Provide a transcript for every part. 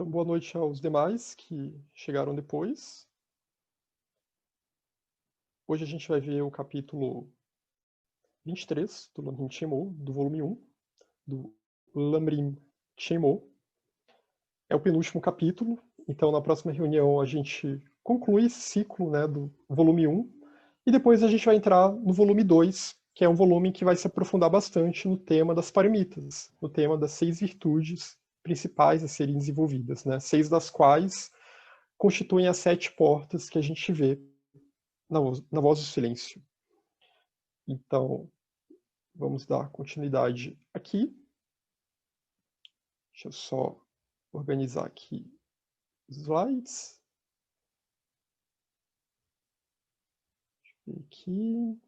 Então, boa noite aos demais que chegaram depois. Hoje a gente vai ver o capítulo 23 do Lamrim Chenmo, do volume 1, do Lamrim Chenmo. É o penúltimo capítulo, então na próxima reunião a gente conclui esse ciclo, né, do volume 1, e depois a gente vai entrar no volume 2, que é um volume que vai se aprofundar bastante no tema das paramitas, no tema das 6 virtudes principais a serem desenvolvidas, né, 6 das quais constituem as 7 portas que a gente vê na voz do silêncio. Então, vamos dar continuidade aqui. Deixa eu só organizar aqui os slides. Deixa eu ver aqui.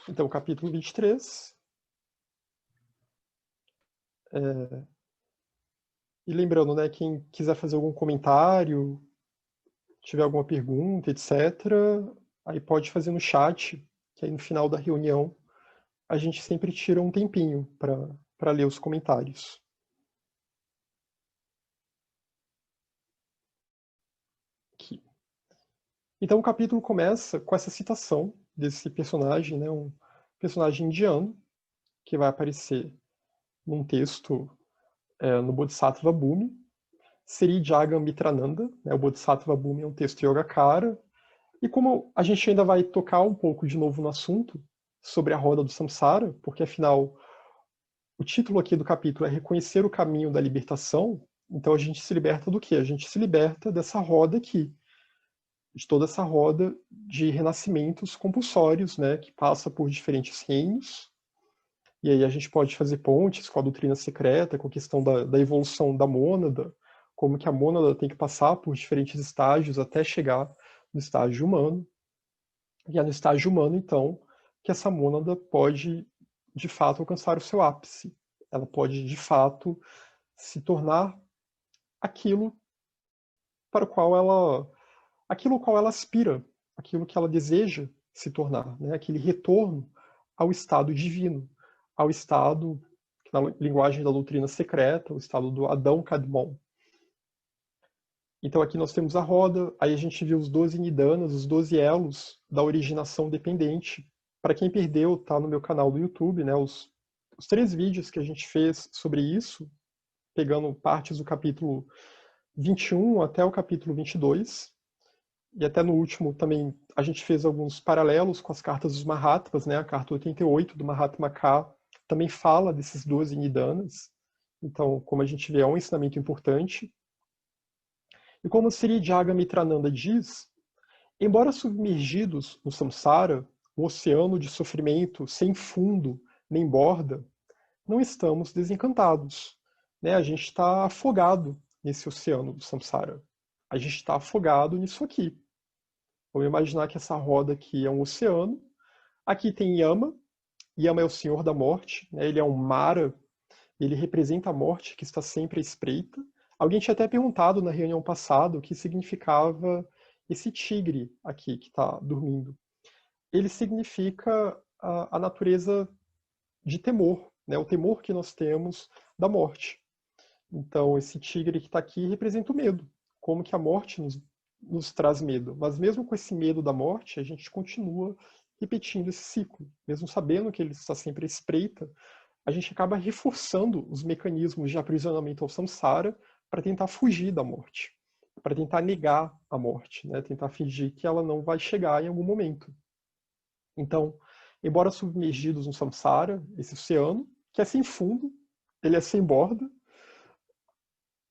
Então, capítulo 23. E lembrando, né, quem quiser fazer algum comentário, tiver alguma pergunta, etc., aí pode fazer no chat, que aí no final da reunião a gente sempre tira um tempinho para ler os comentários. Aqui. Então o capítulo começa com essa citação desse personagem, né, um personagem indiano, que vai aparecer num texto no Bodhisattva Bhumi, Sri Jagamitrananda, né, o Bodhisattva Bhumi é um texto Yogacara, e como a gente ainda vai tocar um pouco de novo no assunto, sobre a roda do samsara, porque afinal o título aqui do capítulo é Reconhecer o Caminho da Libertação, então a gente se liberta do quê? A gente se liberta dessa roda aqui, de toda essa roda de renascimentos compulsórios, né, que passa por diferentes reinos, e aí a gente pode fazer pontes com a doutrina secreta, com a questão da evolução da mônada, como que a mônada tem que passar por diferentes estágios até chegar no estágio humano. E é no estágio humano, então, que essa mônada pode, de fato, alcançar o seu ápice. Ela pode, de fato, se tornar aquilo para o qual ela, aquilo ao qual ela aspira, aquilo que ela deseja se tornar, né? Aquele retorno ao estado divino, ao estado, na linguagem da doutrina secreta, o estado do Adão Kadmon. Então aqui nós temos a roda, aí a gente viu os 12 nidanas, os 12 elos da originação dependente. Para quem perdeu, tá no meu canal do YouTube, né, os 3 vídeos que a gente fez sobre isso, pegando partes do capítulo 21 até o capítulo 22. E até no último também a gente fez alguns paralelos com as cartas dos Mahatmas, né? A carta 88 do Mahatma K também fala desses 12 nidanas. Então, como a gente vê, é um ensinamento importante. E como Sri Jagamitrananda diz, embora submergidos no samsara, um oceano de sofrimento sem fundo nem borda, não estamos desencantados, né? A gente está afogado nesse oceano do samsara. A gente está afogado nisso aqui. Vamos imaginar que essa roda aqui é um oceano. Aqui tem Yama. Yama é o senhor da morte, né? Ele é um Mara. Ele representa a morte que está sempre à espreita. Alguém tinha até perguntado na reunião passada o que significava esse tigre aqui que está dormindo. Ele significa a natureza de temor, né? O temor que nós temos da morte. Então, esse tigre que está aqui representa o medo. Como que a morte nos traz medo. Mas mesmo com esse medo da morte, a gente continua repetindo esse ciclo. Mesmo sabendo que ele está sempre à espreita, a gente acaba reforçando os mecanismos de aprisionamento ao samsara para tentar fugir da morte, para tentar negar a morte, né? Tentar fingir que ela não vai chegar em algum momento. Então, embora submergidos no samsara, esse oceano, que é sem fundo, ele é sem borda,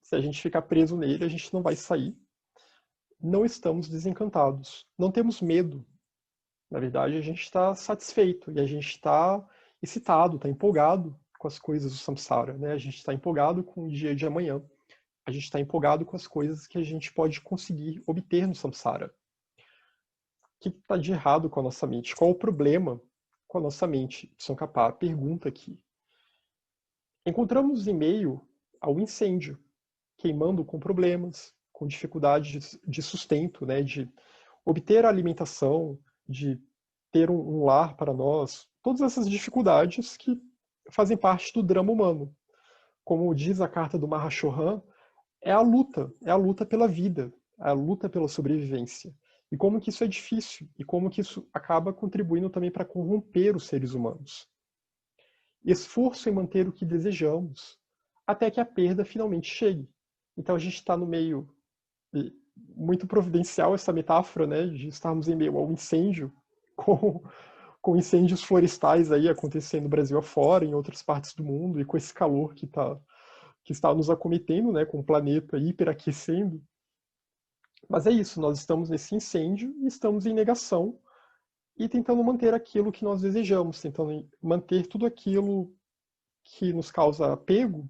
se a gente ficar preso nele, a gente não vai sair. Não estamos desencantados, não temos medo. Na verdade, a gente está satisfeito e a gente está excitado, está empolgado com as coisas do samsara, né? A gente está empolgado com o dia de amanhã. A gente está empolgado com as coisas que a gente pode conseguir obter no samsara. O que está de errado com a nossa mente? Qual o problema com a nossa mente? Tsongkhapa pergunta aqui. Encontramos em meio ao incêndio, queimando com problemas, com dificuldade de sustento, né? De obter a alimentação, de ter um lar para nós, todas essas dificuldades que fazem parte do drama humano. Como diz a carta do Mahashohan, é a luta pela vida, é a luta pela sobrevivência. E como que isso é difícil, e como que isso acaba contribuindo também para corromper os seres humanos. Esforço em manter o que desejamos, até que a perda finalmente chegue. Então a gente está no meio, muito providencial essa metáfora, né, de estarmos em meio ao incêndio, com incêndios florestais aí acontecendo no Brasil afora, em outras partes do mundo, e com esse calor que está nos acometendo, né, com o planeta hiperaquecendo. Mas é isso, nós estamos nesse incêndio e estamos em negação e tentando manter aquilo que nós desejamos, tentando manter tudo aquilo que nos causa apego,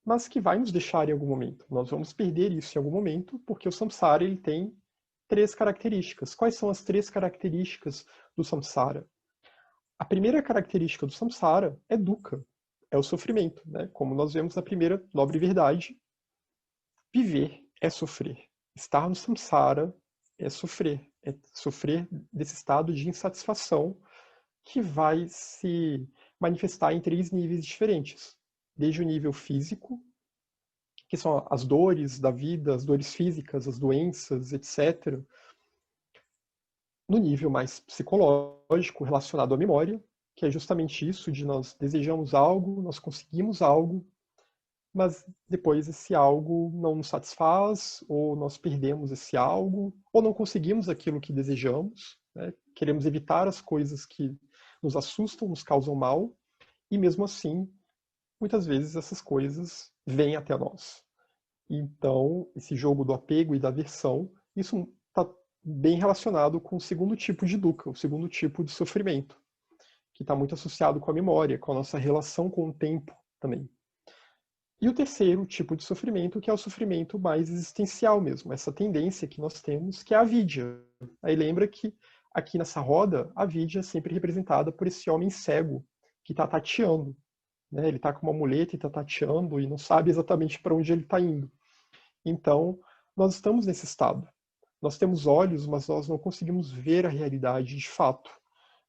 mas que vai nos deixar em algum momento. Nós vamos perder isso em algum momento, porque o samsara ele tem 3 características. Quais são as 3 características do samsara? A primeira característica do samsara é dukkha, é o sofrimento, né? Como nós vemos na primeira nobre verdade, viver é sofrer. Estar no samsara é sofrer desse estado de insatisfação que vai se manifestar em 3 níveis diferentes. Desde o nível físico, que são as dores da vida, as dores físicas, as doenças, etc. No nível mais psicológico, relacionado à memória, que é justamente isso, de nós desejamos algo, nós conseguimos algo, mas depois esse algo não nos satisfaz, ou nós perdemos esse algo, ou não conseguimos aquilo que desejamos, né? Queremos evitar as coisas que nos assustam, nos causam mal, e mesmo assim, muitas vezes essas coisas vêm até nós. Então, esse jogo do apego e da aversão, isso está bem relacionado com o segundo tipo de dukkha, o segundo tipo de sofrimento, que está muito associado com a memória, com a nossa relação com o tempo também. E o terceiro tipo de sofrimento, que é o sofrimento mais existencial mesmo, essa tendência que nós temos, que é a avidya. Aí lembra que aqui nessa roda, a avidya é sempre representada por esse homem cego, que está tateando. Né? Ele está com uma muleta e está tateando e não sabe exatamente para onde ele está indo. Então, nós estamos nesse estado. Nós temos olhos, mas nós não conseguimos ver a realidade de fato.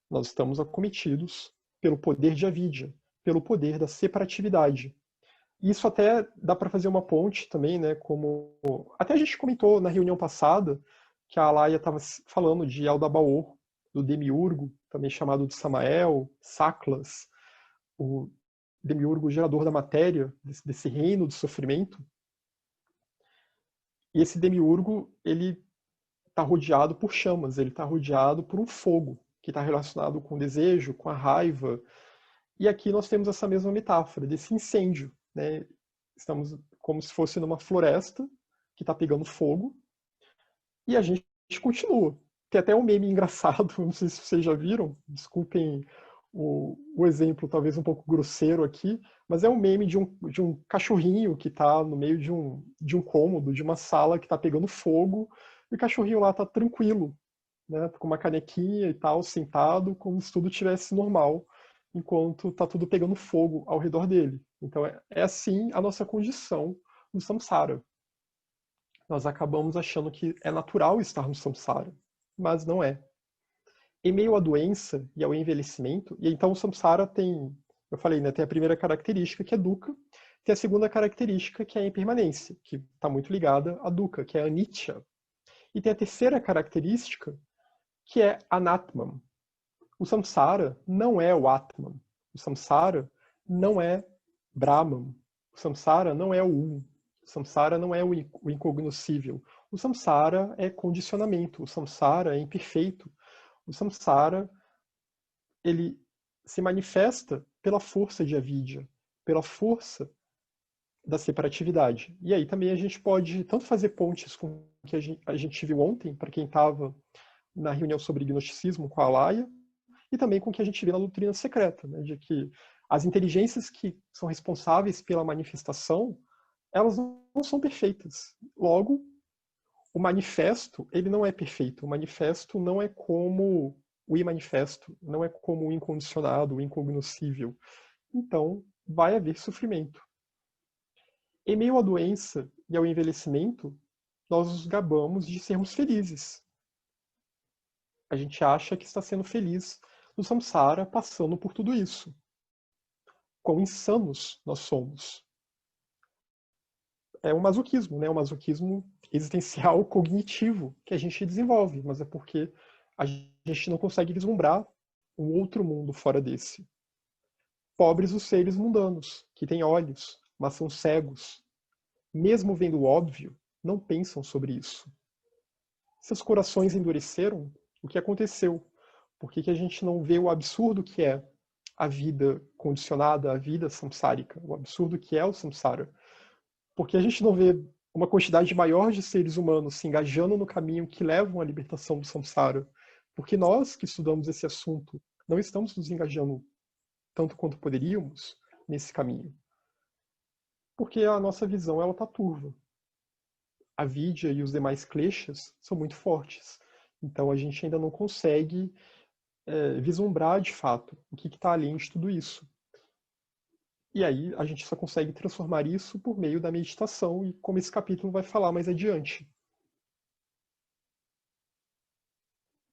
Nós estamos acometidos pelo poder de avidya, pelo poder da separatividade. Isso até dá para fazer uma ponte também, né? Como até a gente comentou na reunião passada que a Alaya estava falando de Aldabaoth, do demiurgo, também chamado de Samael, Saklas, o demiurgo gerador da matéria, desse reino de sofrimento. E esse demiurgo, ele está rodeado por chamas, ele está rodeado por um fogo, que está relacionado com o desejo, com a raiva. E aqui nós temos essa mesma metáfora desse incêndio, né? Estamos como se fosse numa floresta que está pegando fogo e a gente continua. Tem até um meme engraçado, não sei se vocês já viram, desculpem o exemplo talvez um pouco grosseiro aqui, mas é um meme de um cachorrinho que está no meio de um cômodo, de uma sala que está pegando fogo, e o cachorrinho lá está tranquilo, né, com uma canequinha e tal, sentado, como se tudo estivesse normal, enquanto está tudo pegando fogo ao redor dele. Então é assim a nossa condição no samsara. Nós acabamos achando que é natural estar no samsara, mas não é. Em meio à doença e ao envelhecimento, e então o samsara tem, eu falei, né, tem a primeira característica, que é dukkha, tem a segunda característica, que é a impermanência, que está muito ligada a dukkha, que é a anicca. E tem a terceira característica, que é anatman. O samsara não é o atman. O samsara não é brahman. O samsara não é o um. O samsara não é o incognoscível. O samsara é condicionamento. O samsara é imperfeito. O samsara, ele se manifesta pela força de avidya, pela força da separatividade. E aí também a gente pode tanto fazer pontes com o que a gente viu ontem, para quem estava na reunião sobre gnosticismo com a Alaya, e também com o que a gente vê na doutrina secreta, né, de que as inteligências que são responsáveis pela manifestação, elas não são perfeitas. Logo, o manifesto, ele não é perfeito. O manifesto não é como o imanifesto, não é como o incondicionado, o incognoscível. Então, vai haver sofrimento. Em meio à doença e ao envelhecimento, nós nos gabamos de sermos felizes. A gente acha que está sendo feliz no samsara, passando por tudo isso. Quão insanos nós somos. É um masoquismo, né? Um masoquismo existencial cognitivo que a gente desenvolve, mas é porque a gente não consegue vislumbrar um outro mundo fora desse. Pobres os seres mundanos, que têm olhos, mas são cegos. Mesmo vendo o óbvio, não pensam sobre isso. Seus corações endureceram? O que aconteceu? Por que a gente não vê o absurdo que é a vida condicionada, a vida samsárica, o absurdo que é o samsara? Porque a gente não vê uma quantidade maior de seres humanos se engajando no caminho que levam à libertação do samsara? Porque nós que estudamos esse assunto não estamos nos engajando tanto quanto poderíamos nesse caminho. Porque a nossa visão ela está turva. A Vidya e os demais kleshas são muito fortes. Então a gente ainda não consegue vislumbrar de fato o que está além de tudo isso. E aí a gente só consegue transformar isso por meio da meditação, e como esse capítulo vai falar mais adiante.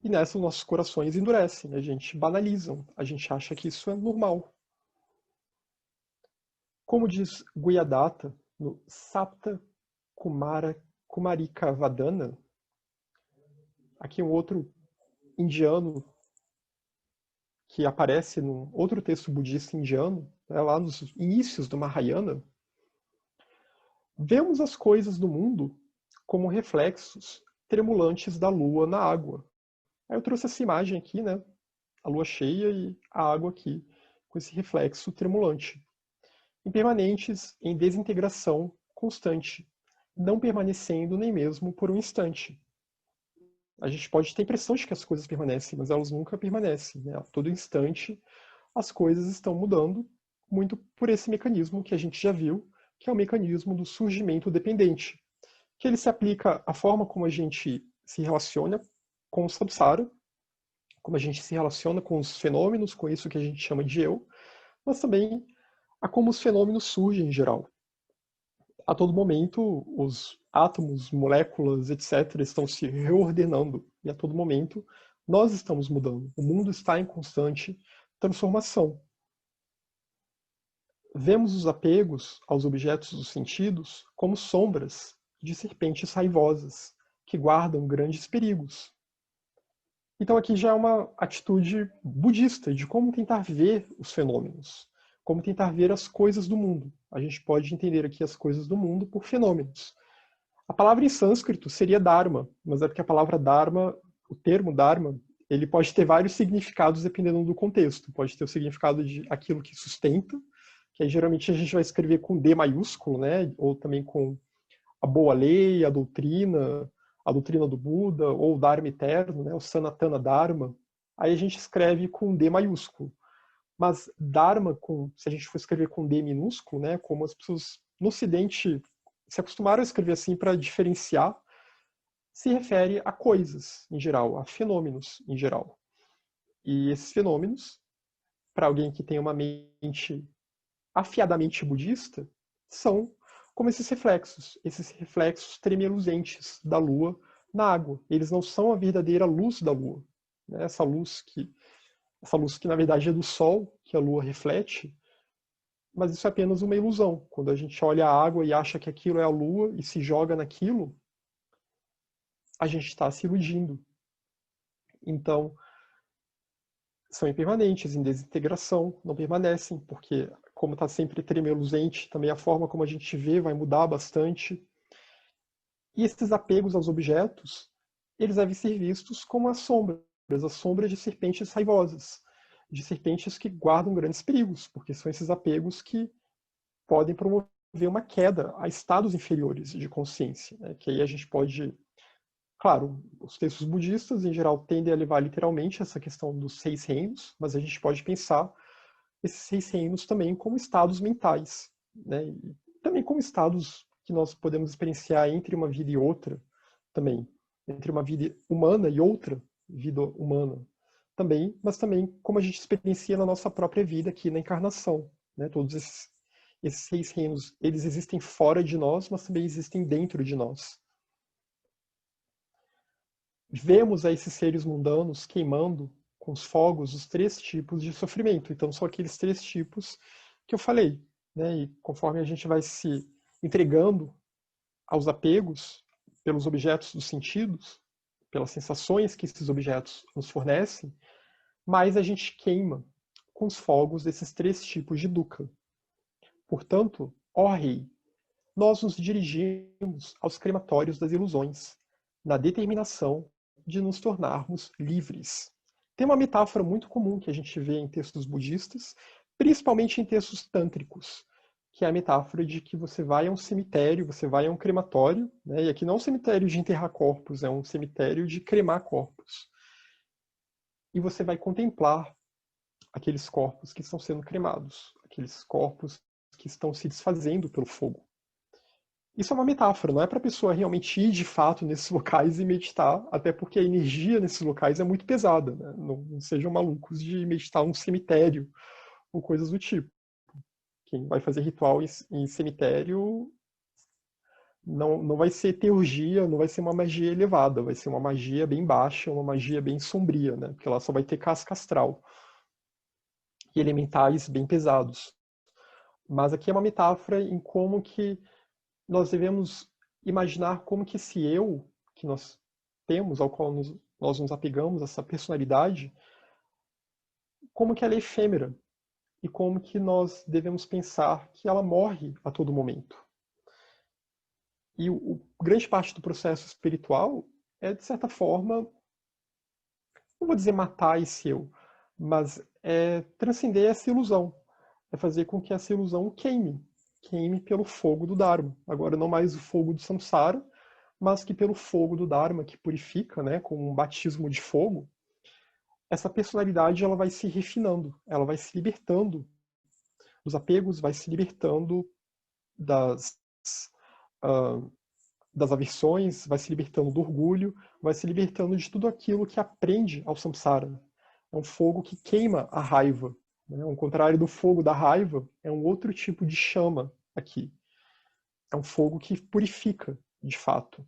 E nessa os nossos corações endurecem, a gente banalizam, a gente acha que isso é normal. Como diz Guhyadatta no Sapta Kumarika Vadana, aqui um outro indiano que aparece num outro texto budista indiano, né, lá nos inícios do Mahayana, vemos as coisas do mundo como reflexos tremulantes da lua na água. Aí eu trouxe essa imagem aqui, né? A lua cheia e a água aqui, com esse reflexo tremulante. Impermanentes em desintegração constante, não permanecendo nem mesmo por um instante. A gente pode ter a impressão de que as coisas permanecem, mas elas nunca permanecem, né? A todo instante as coisas estão mudando, muito por esse mecanismo que a gente já viu, que é o mecanismo do surgimento dependente, que ele se aplica à forma como a gente se relaciona com o samsara, como a gente se relaciona com os fenômenos, com isso que a gente chama de eu, mas também a como os fenômenos surgem em geral. A todo momento, os átomos, moléculas, etc., estão se reordenando, e a todo momento nós estamos mudando. O mundo está em constante transformação. Vemos os apegos aos objetos dos sentidos como sombras de serpentes raivosas, que guardam grandes perigos. Então aqui já é uma atitude budista de como tentar ver os fenômenos, como tentar ver as coisas do mundo. A gente pode entender aqui as coisas do mundo por fenômenos. A palavra em sânscrito seria dharma, mas é porque a palavra dharma, o termo dharma, ele pode ter vários significados dependendo do contexto. Pode ter o significado de aquilo que sustenta, que aí geralmente a gente vai escrever com D maiúsculo, né? Ou também com a boa lei, a doutrina do Buda, ou o Dharma eterno, né? O Sanatana Dharma. Aí a gente escreve com D maiúsculo. Mas Dharma, se a gente for escrever com D minúsculo, né? Como as pessoas no Ocidente se acostumaram a escrever assim para diferenciar, se refere a coisas em geral, a fenômenos em geral. E esses fenômenos, para alguém que tem uma mente afiadamente budista, são como esses reflexos tremeluzentes da lua na água. Eles não são a verdadeira luz da lua. Né? Essa luz que na verdade é do sol, que a lua reflete, mas isso é apenas uma ilusão. Quando a gente olha a água e acha que aquilo é a lua e se joga naquilo, a gente está se iludindo. Então, são impermanentes, em desintegração, não permanecem, porque como está sempre tremeluzente, também a forma como a gente vê vai mudar bastante. E esses apegos aos objetos, eles devem ser vistos como as sombras de serpentes raivosas, de serpentes que guardam grandes perigos, porque são esses apegos que podem promover uma queda a estados inferiores de consciência, né? Que aí a gente pode... Claro, os textos budistas, em geral, tendem a levar literalmente essa questão dos 6 reinos, mas a gente pode pensar esses 6 reinos também como estados mentais, né? E também como estados que nós podemos experienciar entre uma vida e outra também, entre uma vida humana e outra vida humana também, mas também como a gente experiencia na nossa própria vida aqui na encarnação, né? Todos esses 6 reinos, eles existem fora de nós, mas também existem dentro de nós. vemos a esses seres mundanos queimando com os fogos os 3 tipos de sofrimento. Então, são aqueles 3 tipos que eu falei, né? E conforme a gente vai se entregando aos apegos pelos objetos dos sentidos, pelas sensações que esses objetos nos fornecem, mais a gente queima com os fogos desses 3 tipos de dukkha. Portanto, ó Rei, nós nos dirigimos aos crematórios das ilusões, na determinação de nos tornarmos livres. Tem uma metáfora muito comum que a gente vê em textos budistas, principalmente em textos tântricos, que é a metáfora de que você vai a um cemitério, você vai a um crematório, né? E aqui não é um cemitério de enterrar corpos, é um cemitério de cremar corpos. E você vai contemplar aqueles corpos que estão sendo cremados, aqueles corpos que estão se desfazendo pelo fogo. Isso é uma metáfora, não é para a pessoa realmente ir de fato nesses locais e meditar, até porque a energia nesses locais é muito pesada, né? Não sejam malucos de meditar num cemitério ou coisas do tipo. Quem vai fazer ritual em cemitério não vai ser teurgia, não vai ser uma magia elevada, vai ser uma magia bem baixa, uma magia bem sombria, né? Porque lá só vai ter casca astral e elementais bem pesados. Mas aqui é uma metáfora em como que nós devemos imaginar como que esse eu que nós temos, ao qual nós nos apegamos, essa personalidade, como que ela é efêmera e como que nós devemos pensar que ela morre a todo momento. E grande parte do processo espiritual é, de certa forma, não vou dizer matar esse eu, mas é transcender essa ilusão, é fazer com que essa ilusão queime pelo fogo do Dharma. Agora, não mais o fogo do samsara, mas que pelo fogo do Dharma, que purifica, né, com um batismo de fogo, essa personalidade ela vai se refinando, ela vai se libertando dos apegos, vai se libertando das, uh, das aversões, vai se libertando do orgulho, vai se libertando de tudo aquilo que aprende ao samsara. É um fogo que queima a raiva. Né? Ao contrário do fogo da raiva, é um outro tipo de chama aqui. É um fogo que purifica, de fato.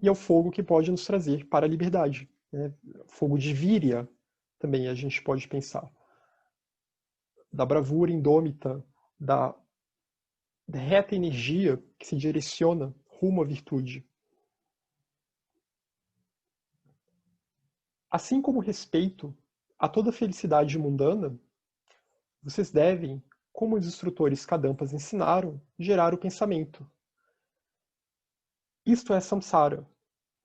E é o fogo que pode nos trazer para a liberdade. Né? Fogo de víria, também a gente pode pensar. Da bravura indômita, da reta energia que se direciona rumo à virtude. Assim como respeito a toda felicidade mundana, vocês devem, como os instrutores Kadampas ensinaram, gerar o pensamento. Isto é samsara.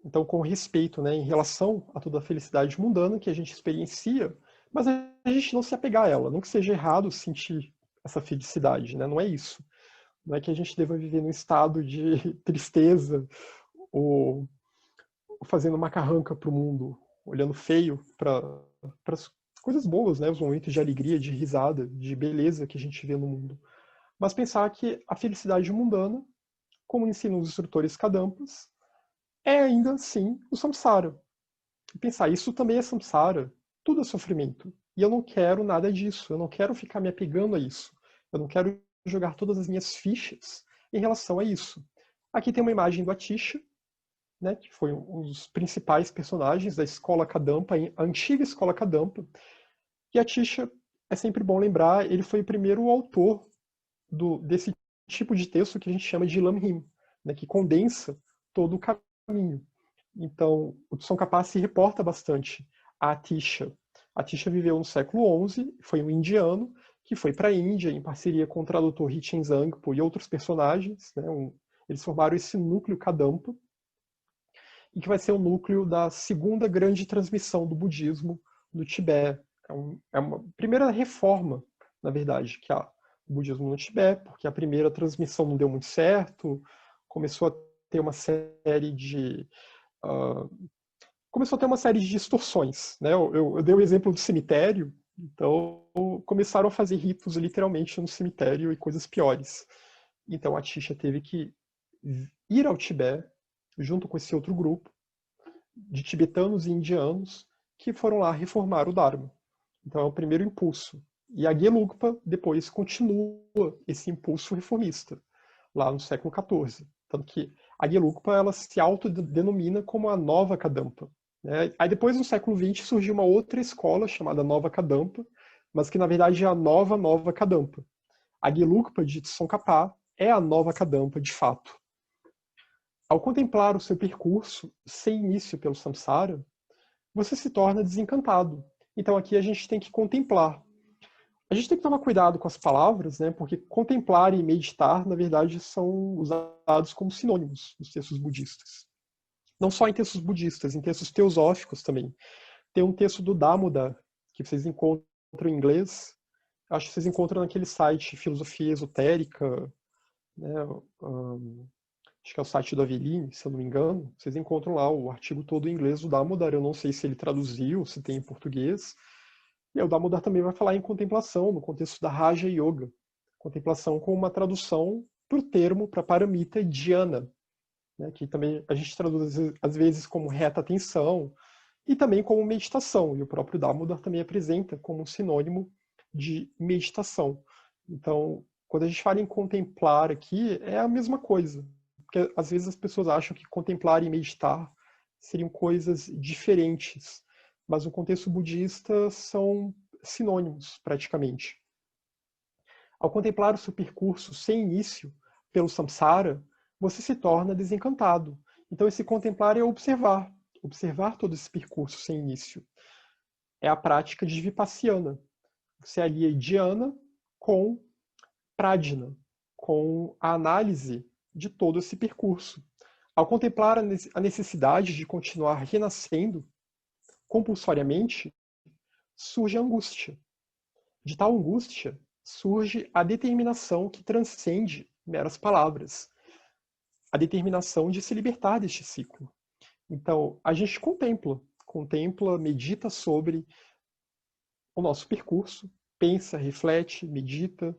Então, com respeito, né, em relação a toda a felicidade mundana que a gente experiencia, mas a gente não se apegar a ela. Não que seja errado sentir essa felicidade, né? Não é isso. Não é que a gente deva viver num estado de tristeza ou fazendo uma carranca para o mundo, olhando feio para as coisas boas, né? Os momentos de alegria, de risada, de beleza que a gente vê no mundo. Mas pensar que a felicidade mundana, como ensinam os instrutores Kadampas, é ainda assim o samsara. E pensar, isso também é samsara, tudo é sofrimento. E eu não quero nada disso, eu não quero ficar me apegando a isso. Eu não quero jogar todas as minhas fichas em relação a isso. Aqui tem uma imagem do Atisha, né, que foi um dos principais personagens da escola Kadampa, a antiga escola Kadampa. E Atisha, é sempre bom lembrar, ele foi o primeiro autor desse tipo de texto que a gente chama de Lamrim, né, que condensa todo o caminho. Então, o Tsongkhapa se reporta bastante a Atisha. Atisha viveu no século XI, foi um indiano que foi para a Índia em parceria com o tradutor Rinchen Zangpo e outros personagens. Né, eles formaram esse núcleo Kadampa, e que vai ser o núcleo da segunda grande transmissão do budismo no Tibete. É uma primeira reforma, na verdade, que há o budismo no Tibete, porque a primeira transmissão não deu muito certo, começou a ter uma série de distorções, né? Eu dei o exemplo do cemitério, então começaram a fazer ritos literalmente no cemitério e coisas piores. Então a Atisha teve que ir ao Tibete junto com esse outro grupo de tibetanos e indianos que foram lá reformar o Dharma. Então é o primeiro impulso. E a Gelugpa depois continua esse impulso reformista, lá no século XIV. Tanto que a Gelugpa ela se autodenomina como a Nova Kadampa. Né? Aí depois, no século XX, surgiu uma outra escola chamada Nova Kadampa, mas que na verdade é a Nova Kadampa. A Gelugpa de Tsongkhapa é a Nova Kadampa de fato. Ao contemplar o seu percurso sem início pelo samsara, você se torna desencantado. Então aqui a gente tem que contemplar. A gente tem que tomar cuidado com as palavras, né? Porque contemplar e meditar, na verdade, são usados como sinônimos nos textos budistas. Não só em textos budistas, em textos teosóficos também. Tem um texto do Damodar, que vocês encontram em inglês. Acho que vocês encontram naquele site Filosofia Esotérica, né? Acho que é o site do Aveline, se eu não me engano. Vocês encontram lá o artigo todo em inglês do Damodar. Eu não sei se ele traduziu, se tem em português. E o Damodar também vai falar em contemplação, no contexto da Raja Yoga. Contemplação com uma tradução para o termo, para paramita, dhyana, né, que também a gente traduz às vezes como reta atenção e também como meditação. E o próprio Damodar também apresenta como um sinônimo de meditação. Então, quando a gente fala em contemplar aqui, é a mesma coisa. Porque às vezes as pessoas acham que contemplar e meditar seriam coisas diferentes. Mas no contexto budista são sinônimos, praticamente. Ao contemplar o seu percurso sem início pelo samsara, você se torna desencantado. Então esse contemplar é observar todo esse percurso sem início. É a prática de Vipassana. Você alia dhyana com prajna, com a análise de todo esse percurso. Ao contemplar a necessidade de continuar renascendo compulsoriamente, surge a angústia. De tal angústia, surge a determinação que transcende meras palavras. A determinação de se libertar deste ciclo. Então, a gente contempla, medita sobre o nosso percurso, pensa, reflete, medita.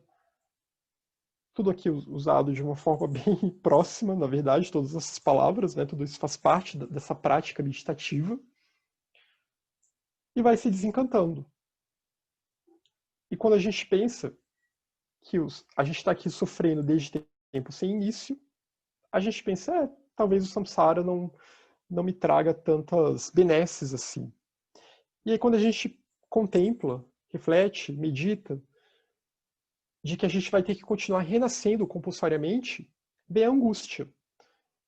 Tudo aqui usado de uma forma bem próxima, na verdade, todas essas palavras, né? Tudo isso faz parte dessa prática meditativa. E vai se desencantando. E quando a gente pensa que a gente está aqui sofrendo desde tempo sem início, a gente pensa, talvez o samsara não me traga tantas benesses assim. E aí quando a gente contempla, reflete, medita, de que a gente vai ter que continuar renascendo compulsoriamente, vem a angústia.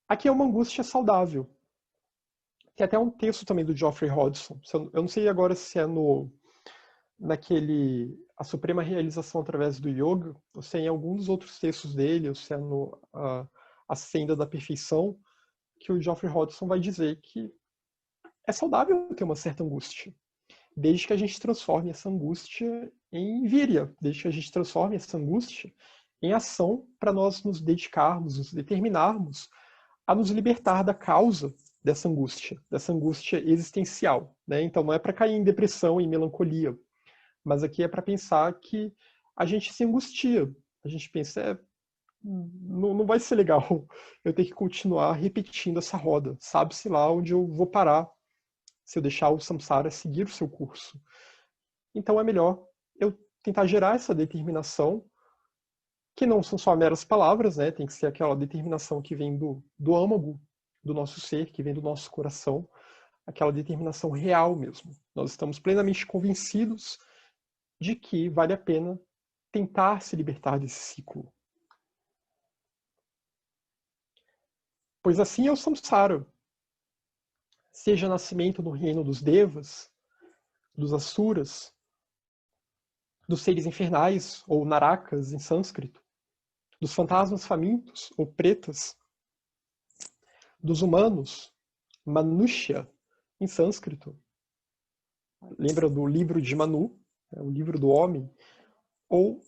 Aqui é uma angústia saudável. Tem até um texto também do Geoffrey Hodgson. Eu não sei agora se é naquele A Suprema Realização através do Yoga, ou se é em algum dos outros textos dele, ou se é no A Senda da Perfeição, que o Geoffrey Hodgson vai dizer que é saudável ter uma certa angústia, desde que a gente transforme essa angústia em virya, desde que a gente transforme essa angústia em ação para nós nos dedicarmos, nos determinarmos a nos libertar da causa dessa angústia existencial. Né? Então não é para cair em depressão, em melancolia, mas aqui é para pensar que a gente se angustia, a gente pensa, não vai ser legal eu ter que continuar repetindo essa roda, sabe-se lá onde eu vou parar se eu deixar o samsara seguir o seu curso. Então é melhor eu tentar gerar essa determinação, que não são só meras palavras, né? Tem que ser aquela determinação que vem do âmago do nosso ser, que vem do nosso coração, aquela determinação real mesmo. Nós estamos plenamente convencidos de que vale a pena tentar se libertar desse ciclo. Pois assim é o samsara. Seja nascimento no reino dos devas, dos asuras, dos seres infernais, ou narakas em sânscrito, dos fantasmas famintos, ou pretas, dos humanos, manushya em sânscrito. Lembra do livro de Manu, o livro do homem, ou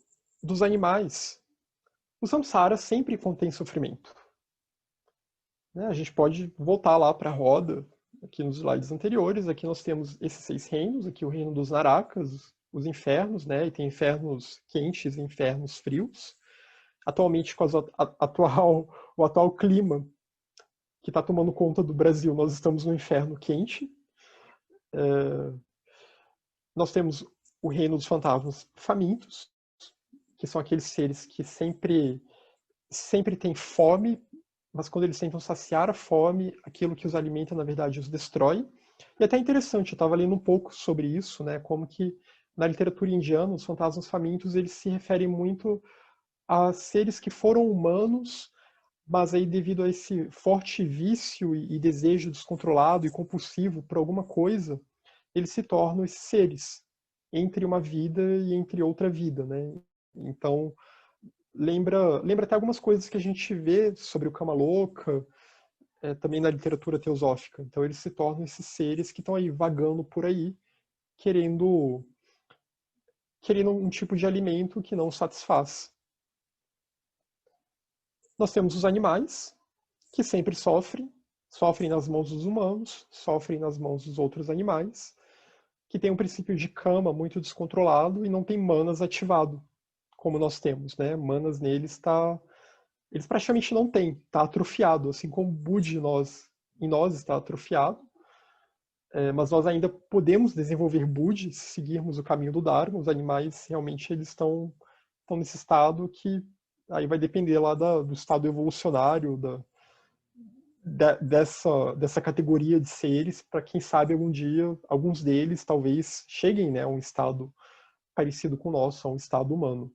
dos animais. O samsara sempre contém sofrimento. A gente pode voltar lá para a roda, aqui nos slides anteriores. Aqui nós temos esses 6 reinos, aqui o reino dos narakas, os infernos, né? E tem infernos quentes e infernos frios. Atualmente, com o atual clima que está tomando conta do Brasil, nós estamos no inferno quente. Nós temos o reino dos fantasmas famintos, que são aqueles seres que sempre têm fome mas quando eles tentam saciar a fome, aquilo que os alimenta, na verdade, os destrói. E até interessante, eu estava lendo um pouco sobre isso, né, como que na literatura indiana, os fantasmas famintos, eles se referem muito a seres que foram humanos, mas aí devido a esse forte vício e desejo descontrolado e compulsivo por alguma coisa, eles se tornam esses seres entre uma vida e entre outra vida, né? Então, lembra até algumas coisas que a gente vê sobre o Kama Louca, também na literatura teosófica. Então, eles se tornam esses seres que estão aí vagando por aí, querendo um tipo de alimento que não satisfaz. Nós temos os animais, que sempre sofrem nas mãos dos humanos, sofrem nas mãos dos outros animais, que tem um princípio de kama muito descontrolado e não tem manas ativado, como nós temos, né? Manas neles eles praticamente não têm, está atrofiado, assim como o Budi em nós está atrofiado, mas nós ainda podemos desenvolver Budi se seguirmos o caminho do Dharma. Os animais realmente eles estão nesse estado que aí vai depender lá do estado evolucionário dessa categoria de seres, para quem sabe algum dia alguns deles talvez cheguem, né, a um estado parecido com o nosso, a um estado humano.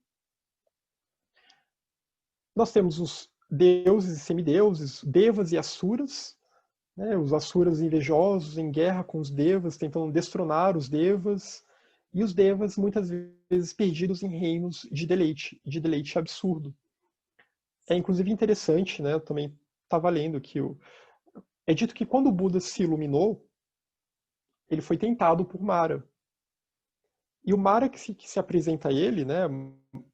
Nós temos os deuses e semideuses, devas e asuras, né, os asuras invejosos em guerra com os devas, tentando destronar os devas, e os devas muitas vezes perdidos em reinos de deleite absurdo. É inclusive interessante, né, eu também estava lendo que é dito que quando o Buda se iluminou, ele foi tentado por Mara. E o Mara que se apresenta a ele, né,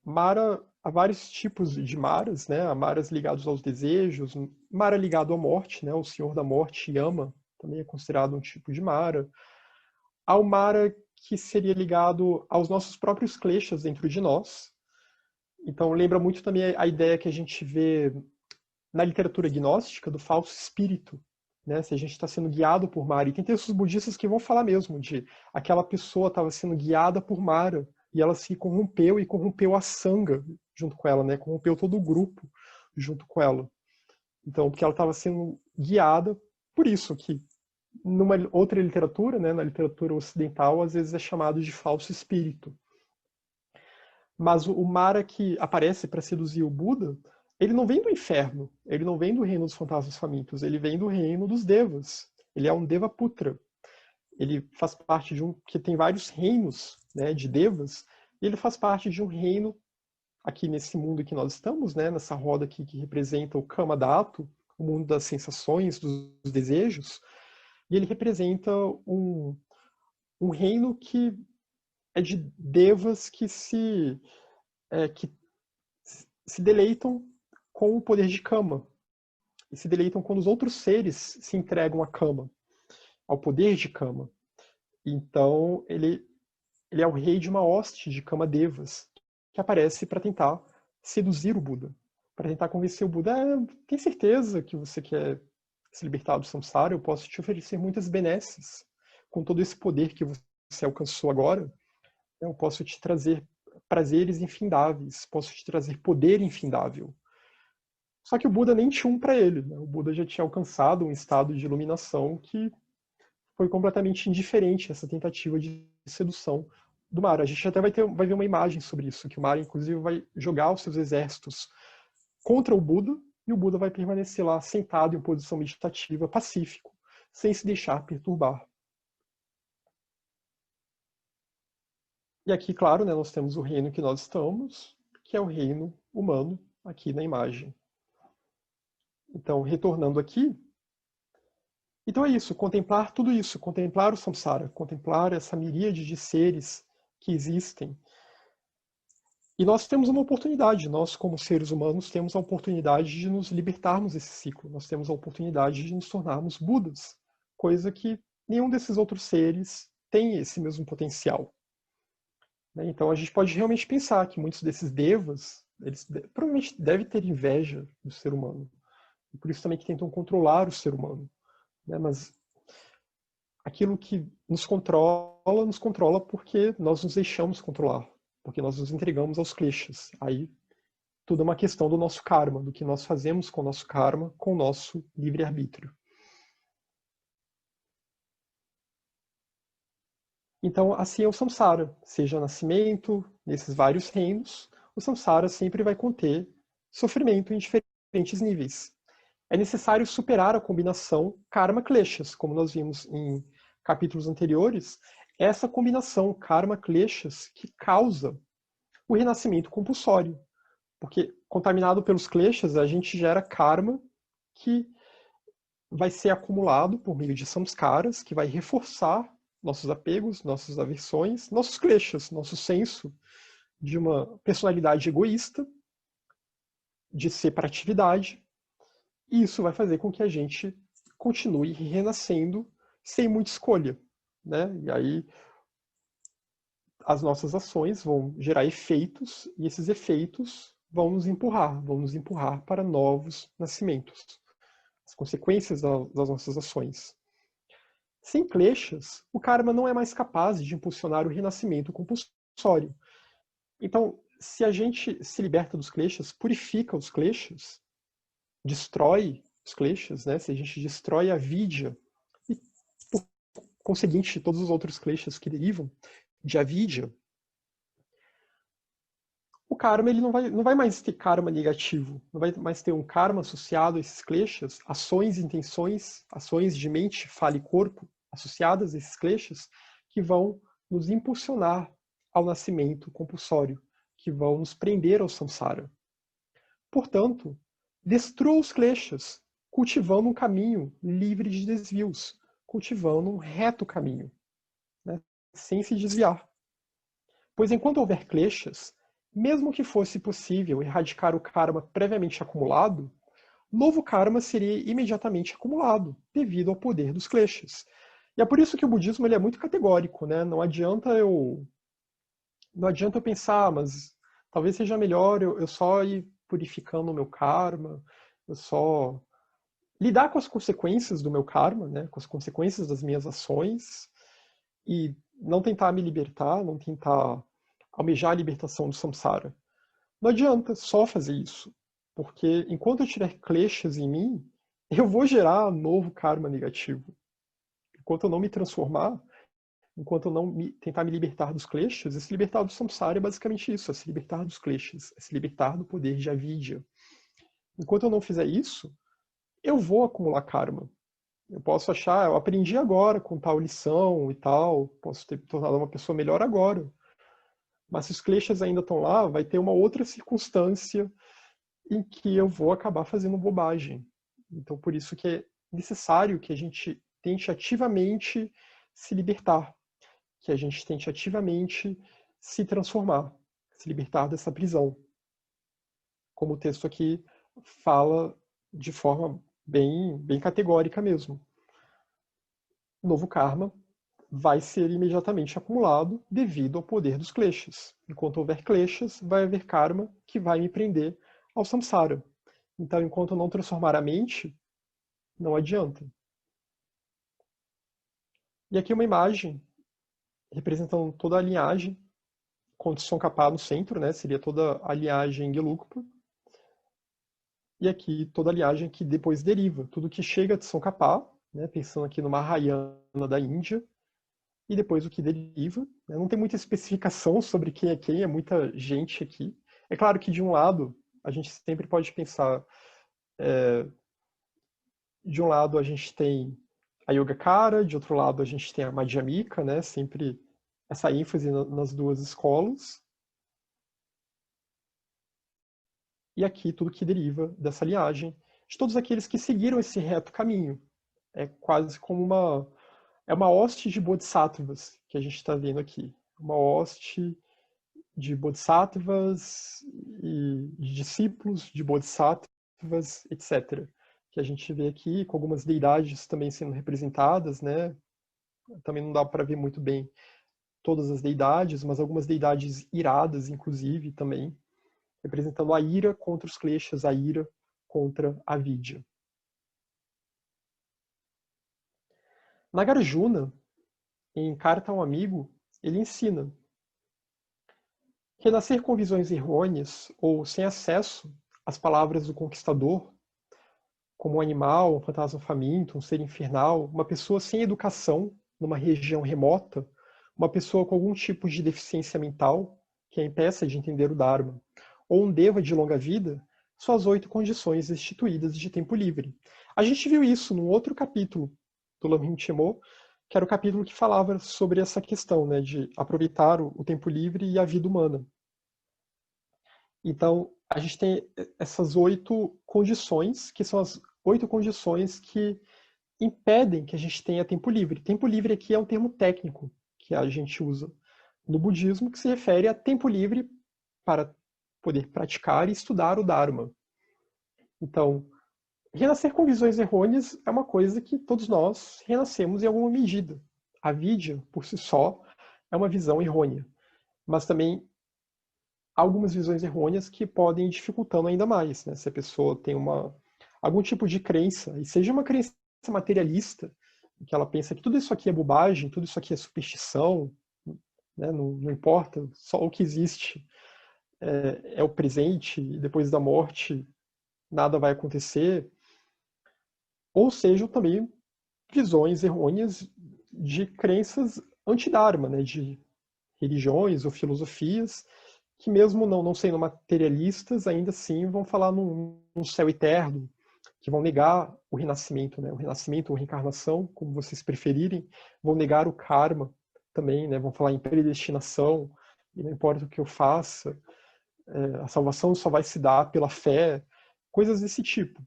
Mara, há vários tipos de Maras, né, há Maras ligados aos desejos, Mara ligado à morte, né, o Senhor da Morte, Yama, também é considerado um tipo de Mara. Há o Mara que seria ligado aos nossos próprios kleshas dentro de nós. Então lembra muito também a ideia que a gente vê na literatura gnóstica do falso espírito, né? Se a gente está sendo guiado por Mara. E tem textos budistas que vão falar mesmo de aquela pessoa estava sendo guiada por Mara e ela se corrompeu e corrompeu a Sangha junto com ela, né? Corrompeu todo o grupo junto com ela. Então, porque ela estava sendo guiada por isso, que numa outra literatura, né, na literatura ocidental, às vezes é chamado de falso espírito. Mas o Mara que aparece para seduzir o Buda, ele não vem do inferno, ele não vem do reino dos fantasmas famintos, ele vem do reino dos devas. Ele é um Devaputra. Ele faz parte de que tem vários reinos, né, de devas, e ele faz parte de um reino aqui nesse mundo que nós estamos, né, nessa roda aqui que representa o Kama Dhatu, o mundo das sensações, dos desejos, e ele representa um reino que é de devas que se deleitam com o poder de Kama. E se deleitam quando os outros seres se entregam a Kama, ao poder de Kama. Então, ele é o rei de uma hoste de Kama Devas, que aparece para tentar seduzir o Buda. Para tentar convencer o Buda, tem certeza que você quer se libertar do samsara? Eu posso te oferecer muitas benesses. Com todo esse poder que você alcançou agora, eu posso te trazer prazeres infindáveis, posso te trazer poder infindável. Só que o Buda nem tinha um para ele, né? O Buda já tinha alcançado um estado de iluminação que foi completamente indiferente a essa tentativa de sedução do Mara. A gente até vai ver uma imagem sobre isso, que o Mara, inclusive, vai jogar os seus exércitos contra o Buda, e o Buda vai permanecer lá sentado em posição meditativa, pacífico, sem se deixar perturbar. E aqui, claro, né, nós temos o reino que nós estamos, que é o reino humano, aqui na imagem. Então, retornando aqui, então é isso, contemplar tudo isso, contemplar o samsara, contemplar essa miríade de seres que existem. E nós temos uma oportunidade, nós como seres humanos temos a oportunidade de nos libertarmos desse ciclo, nós temos a oportunidade de nos tornarmos Budas, coisa que nenhum desses outros seres tem esse mesmo potencial. Então a gente pode realmente pensar que muitos desses devas, eles provavelmente devem ter inveja do ser humano, e por isso também que tentam controlar o ser humano. Mas aquilo que nos controla porque nós nos deixamos controlar, porque nós nos entregamos aos kleshas. Aí tudo é uma questão do nosso karma, do que nós fazemos com o nosso karma, com o nosso livre-arbítrio. Então, assim é o samsara, seja nascimento, nesses vários reinos, o samsara sempre vai conter sofrimento em diferentes níveis. É necessário superar a combinação karma-kleshas, como nós vimos em capítulos anteriores, essa combinação karma-kleshas que causa o renascimento compulsório. Porque contaminado pelos kleshas, a gente gera karma que vai ser acumulado por meio de samskaras, que vai reforçar nossos apegos, nossas aversões, nossos kleshas, nosso senso de uma personalidade egoísta, de separatividade, e isso vai fazer com que a gente continue renascendo sem muita escolha, né? E aí as nossas ações vão gerar efeitos, e esses efeitos vão nos empurrar para novos nascimentos, as consequências das nossas ações. Sem kleshas, o karma não é mais capaz de impulsionar o renascimento compulsório. Então, se a gente se liberta dos kleshas, purifica os kleshas, destrói os kleshas, né? Se a gente destrói a vidya e, por conseguinte, todos os outros kleshas que derivam de avidya, o karma ele não vai mais ter karma negativo, não vai mais ter um karma associado a esses kleshas, ações, intenções, ações de mente, fala e corpo associadas a esses kleshas que vão nos impulsionar ao nascimento compulsório, que vão nos prender ao samsara. Portanto, destrua os kleshas, cultivando um caminho livre de desvios, cultivando um reto caminho, né, sem se desviar. Pois enquanto houver kleshas, mesmo que fosse possível erradicar o karma previamente acumulado, novo karma seria imediatamente acumulado, devido ao poder dos kleshas. E é por isso que o budismo ele é muito categórico, né? Não adianta eu pensar, mas talvez seja melhor eu só ir purificando o meu karma, eu só lidar com as consequências do meu karma, né? Com as consequências das minhas ações, e não tentar me libertar, não tentar almejar a libertação do samsara. Não adianta só fazer isso, porque enquanto eu tiver kleshas em mim, eu vou gerar novo karma negativo. Enquanto eu não me transformar, enquanto eu não tentar me libertar dos kleshas, se libertar do samsara é basicamente isso, é se libertar dos kleshas, é se libertar do poder de avidya. Enquanto eu não fizer isso, eu vou acumular karma. Eu posso achar, eu aprendi agora com tal lição e tal, posso ter me tornado uma pessoa melhor agora. Mas se os kleshas ainda estão lá, vai ter uma outra circunstância em que eu vou acabar fazendo bobagem. Então, por isso que é necessário que a gente tente ativamente se libertar, que a gente tente ativamente se transformar, se libertar dessa prisão. Como o texto aqui fala de forma bem categórica mesmo. Novo karma vai ser imediatamente acumulado devido ao poder dos kleshas. Enquanto houver kleshas, vai haver karma que vai me prender ao samsara. Então, enquanto eu não transformar a mente, não adianta. E aqui uma imagem representando toda a linhagem, com Tsongkhapa no centro, né? Seria toda a linhagem Gelugpa. E aqui toda a linhagem que depois deriva. Tudo que chega de Tsongkhapa, né? Pensando aqui no Mahayana da Índia, e depois o que deriva. Né? Não tem muita especificação sobre quem, é muita gente aqui. É claro que, de um lado, a gente sempre pode pensar... de um lado, a gente tem a Yogacara, de outro lado, a gente tem a Madhyamika, né? Sempre essa ênfase nas duas escolas. E aqui tudo que deriva dessa linhagem, de todos aqueles que seguiram esse reto caminho. É quase como uma hoste de bodhisattvas que a gente está vendo aqui. Uma hoste de bodhisattvas e de discípulos de bodhisattvas, etc. Que a gente vê aqui, com algumas deidades também sendo representadas, né? Também não dá para ver muito bem todas as deidades, mas algumas deidades iradas, inclusive, também, representando a ira contra os kleshas, a ira contra a vidya. Nagarjuna, em Carta a um Amigo, ele ensina Renascer com visões errôneas ou sem acesso às palavras do conquistador, como um animal, um fantasma faminto, um ser infernal, uma pessoa sem educação numa região remota, uma pessoa com algum tipo de deficiência mental que a impeça de entender o Dharma, ou um deva de longa vida, são as 8 condições instituídas de tempo livre. A gente viu isso num outro capítulo do Lamrim Chenmo, que era o capítulo que falava sobre essa questão, né, de aproveitar o tempo livre e a vida humana. Então, a gente tem essas 8 condições, que são as 8 condições que impedem que a gente tenha tempo livre. Tempo livre aqui é um termo técnico que a gente usa no budismo, que se refere a tempo livre para poder praticar e estudar o Dharma. Então, renascer com visões errôneas é uma coisa que todos nós renascemos em alguma medida. A vidya, por si só, é uma visão errônea. Mas também há algumas visões errôneas que podem ir dificultando ainda mais, né? Se a pessoa tem algum tipo de crença, e seja uma crença materialista, que ela pensa que tudo isso aqui é bobagem, tudo isso aqui é superstição, né? Não importa, só o que existe é o presente, e depois da morte nada vai acontecer. Ou sejam também visões errôneas de crenças anti-dharma, né? De religiões ou filosofias que mesmo não sendo materialistas, ainda assim vão falar num céu eterno, que vão negar o renascimento, né? O renascimento ou reencarnação, como vocês preferirem, vão negar o karma também, né? Vão falar em predestinação, e não importa o que eu faça, a salvação só vai se dar pela fé, coisas desse tipo.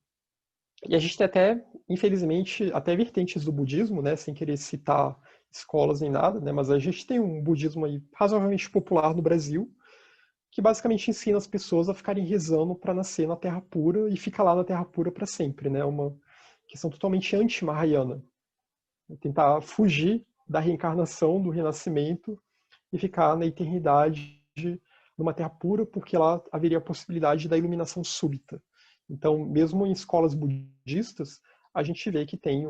E a gente tem até, infelizmente, até vertentes do budismo, né? Sem querer citar escolas nem nada, né? Mas a gente tem um budismo aí razoavelmente popular no Brasil, que basicamente ensina as pessoas a ficarem rezando para nascer na Terra pura e ficar lá na Terra pura para sempre, né? Uma questão totalmente anti-mahayana. Tentar fugir da reencarnação, do renascimento e ficar na eternidade numa Terra pura, porque lá haveria a possibilidade da iluminação súbita. Então, mesmo em escolas budistas, a gente vê que tem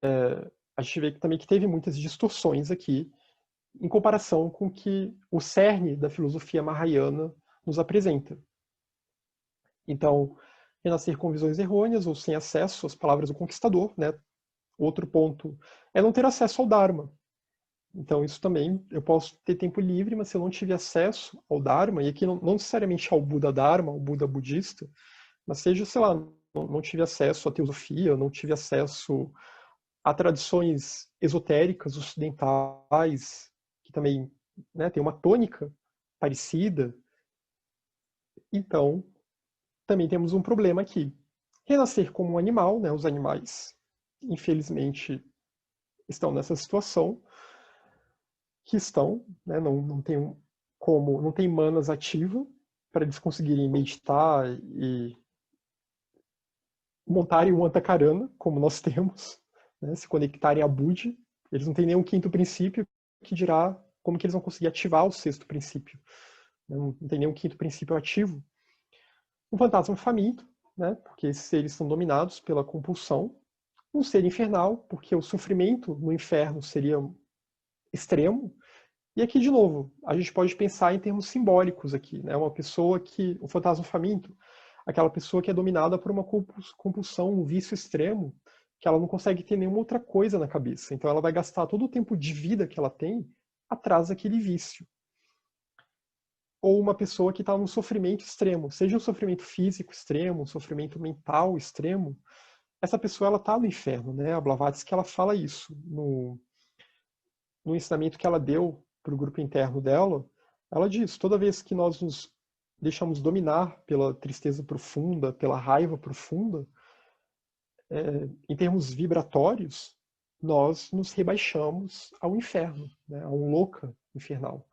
a gente vê que também que teve muitas distorções aqui em comparação com o que o cerne da filosofia mahayana nos apresenta. Então, renascer com visões errôneas ou sem acesso às palavras do conquistador, né? Outro ponto é não ter acesso ao Dharma. Então, isso também, eu posso ter tempo livre, mas se eu não tiver acesso ao Dharma, e aqui não necessariamente ao Buda Dharma, ao Buda budista, mas seja, sei lá, não tive acesso à teosofia, não tive acesso a tradições esotéricas ocidentais, que também, né, tem uma tônica parecida. Então, também temos um problema aqui. Renascer como um animal, né, os animais, infelizmente, estão nessa situação, que estão, né, não tem como, não tem manas ativa para eles conseguirem meditar e montarem um antakarana, como nós temos, né, se conectarem a Budi. Eles não têm nenhum quinto princípio, que dirá como que eles vão conseguir ativar o sexto princípio. Não tem nenhum quinto princípio ativo. Um fantasma faminto, né, porque esses seres são dominados pela compulsão. Um ser infernal, porque o sofrimento no inferno seria extremo. E aqui, de novo, a gente pode pensar em termos simbólicos aqui, né? Uma pessoa que, o fantasma faminto, aquela pessoa que é dominada por uma compulsão, um vício extremo, que ela não consegue ter nenhuma outra coisa na cabeça. Então ela vai gastar todo o tempo de vida que ela tem atrás daquele vício. Ou uma pessoa que está num sofrimento extremo, seja um sofrimento físico extremo, um sofrimento mental extremo, essa pessoa ela está no inferno, né? A Blavatsky ela fala isso no ensinamento que ela deu para o grupo interno dela. Ela diz: toda vez que nós nos deixamos dominar pela tristeza profunda, pela raiva profunda, em termos vibratórios, nós nos rebaixamos ao inferno, né? A um louca infernal,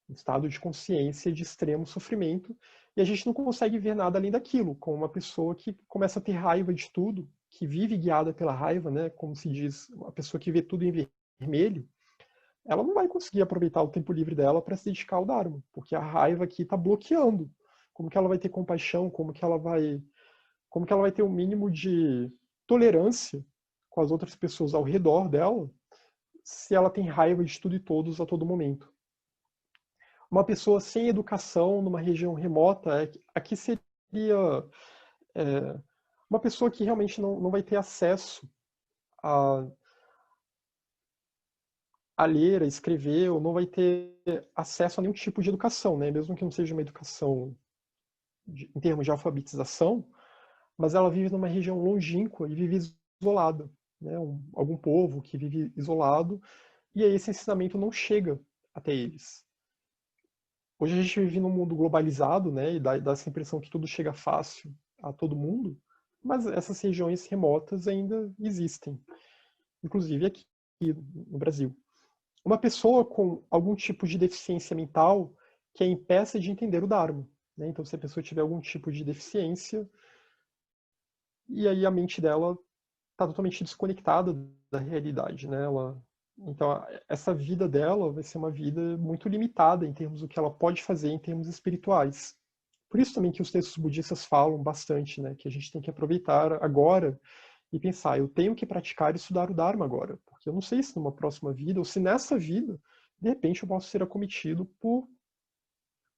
um estado de consciência de extremo sofrimento, e a gente não consegue ver nada além daquilo, como uma pessoa que começa a ter raiva de tudo, que vive guiada pela raiva, né? Como se diz, a pessoa que vê tudo em vermelho, ela não vai conseguir aproveitar o tempo livre dela para se dedicar ao Dharma, porque a raiva aqui está bloqueando. Como que ela vai ter compaixão? Como que ela vai ter um mínimo de tolerância com as outras pessoas ao redor dela, se ela tem raiva de tudo e todos a todo momento? Uma pessoa sem educação numa região remota, aqui seria uma pessoa que realmente não vai ter acesso a, a ler, a escrever, ou não vai ter acesso a nenhum tipo de educação, né? Mesmo que não seja uma educação em termos de alfabetização, mas ela vive numa região longínqua e vive isolada, né? Algum povo que vive isolado, e aí esse ensinamento não chega até eles. Hoje a gente vive num mundo globalizado, né? E dá essa impressão que tudo chega fácil a todo mundo, mas essas regiões remotas ainda existem, inclusive aqui no Brasil. Uma pessoa com algum tipo de deficiência mental que a impeça de entender o Dharma, né? Então, se a pessoa tiver algum tipo de deficiência, e aí a mente dela está totalmente desconectada da realidade, né? Então, essa vida dela vai ser uma vida muito limitada em termos do que ela pode fazer em termos espirituais. Por isso também que os textos budistas falam bastante, né? Que a gente tem que aproveitar agora e pensar, eu tenho que praticar e estudar o Dharma agora, porque eu não sei se numa próxima vida, ou se nessa vida, de repente eu posso ser acometido por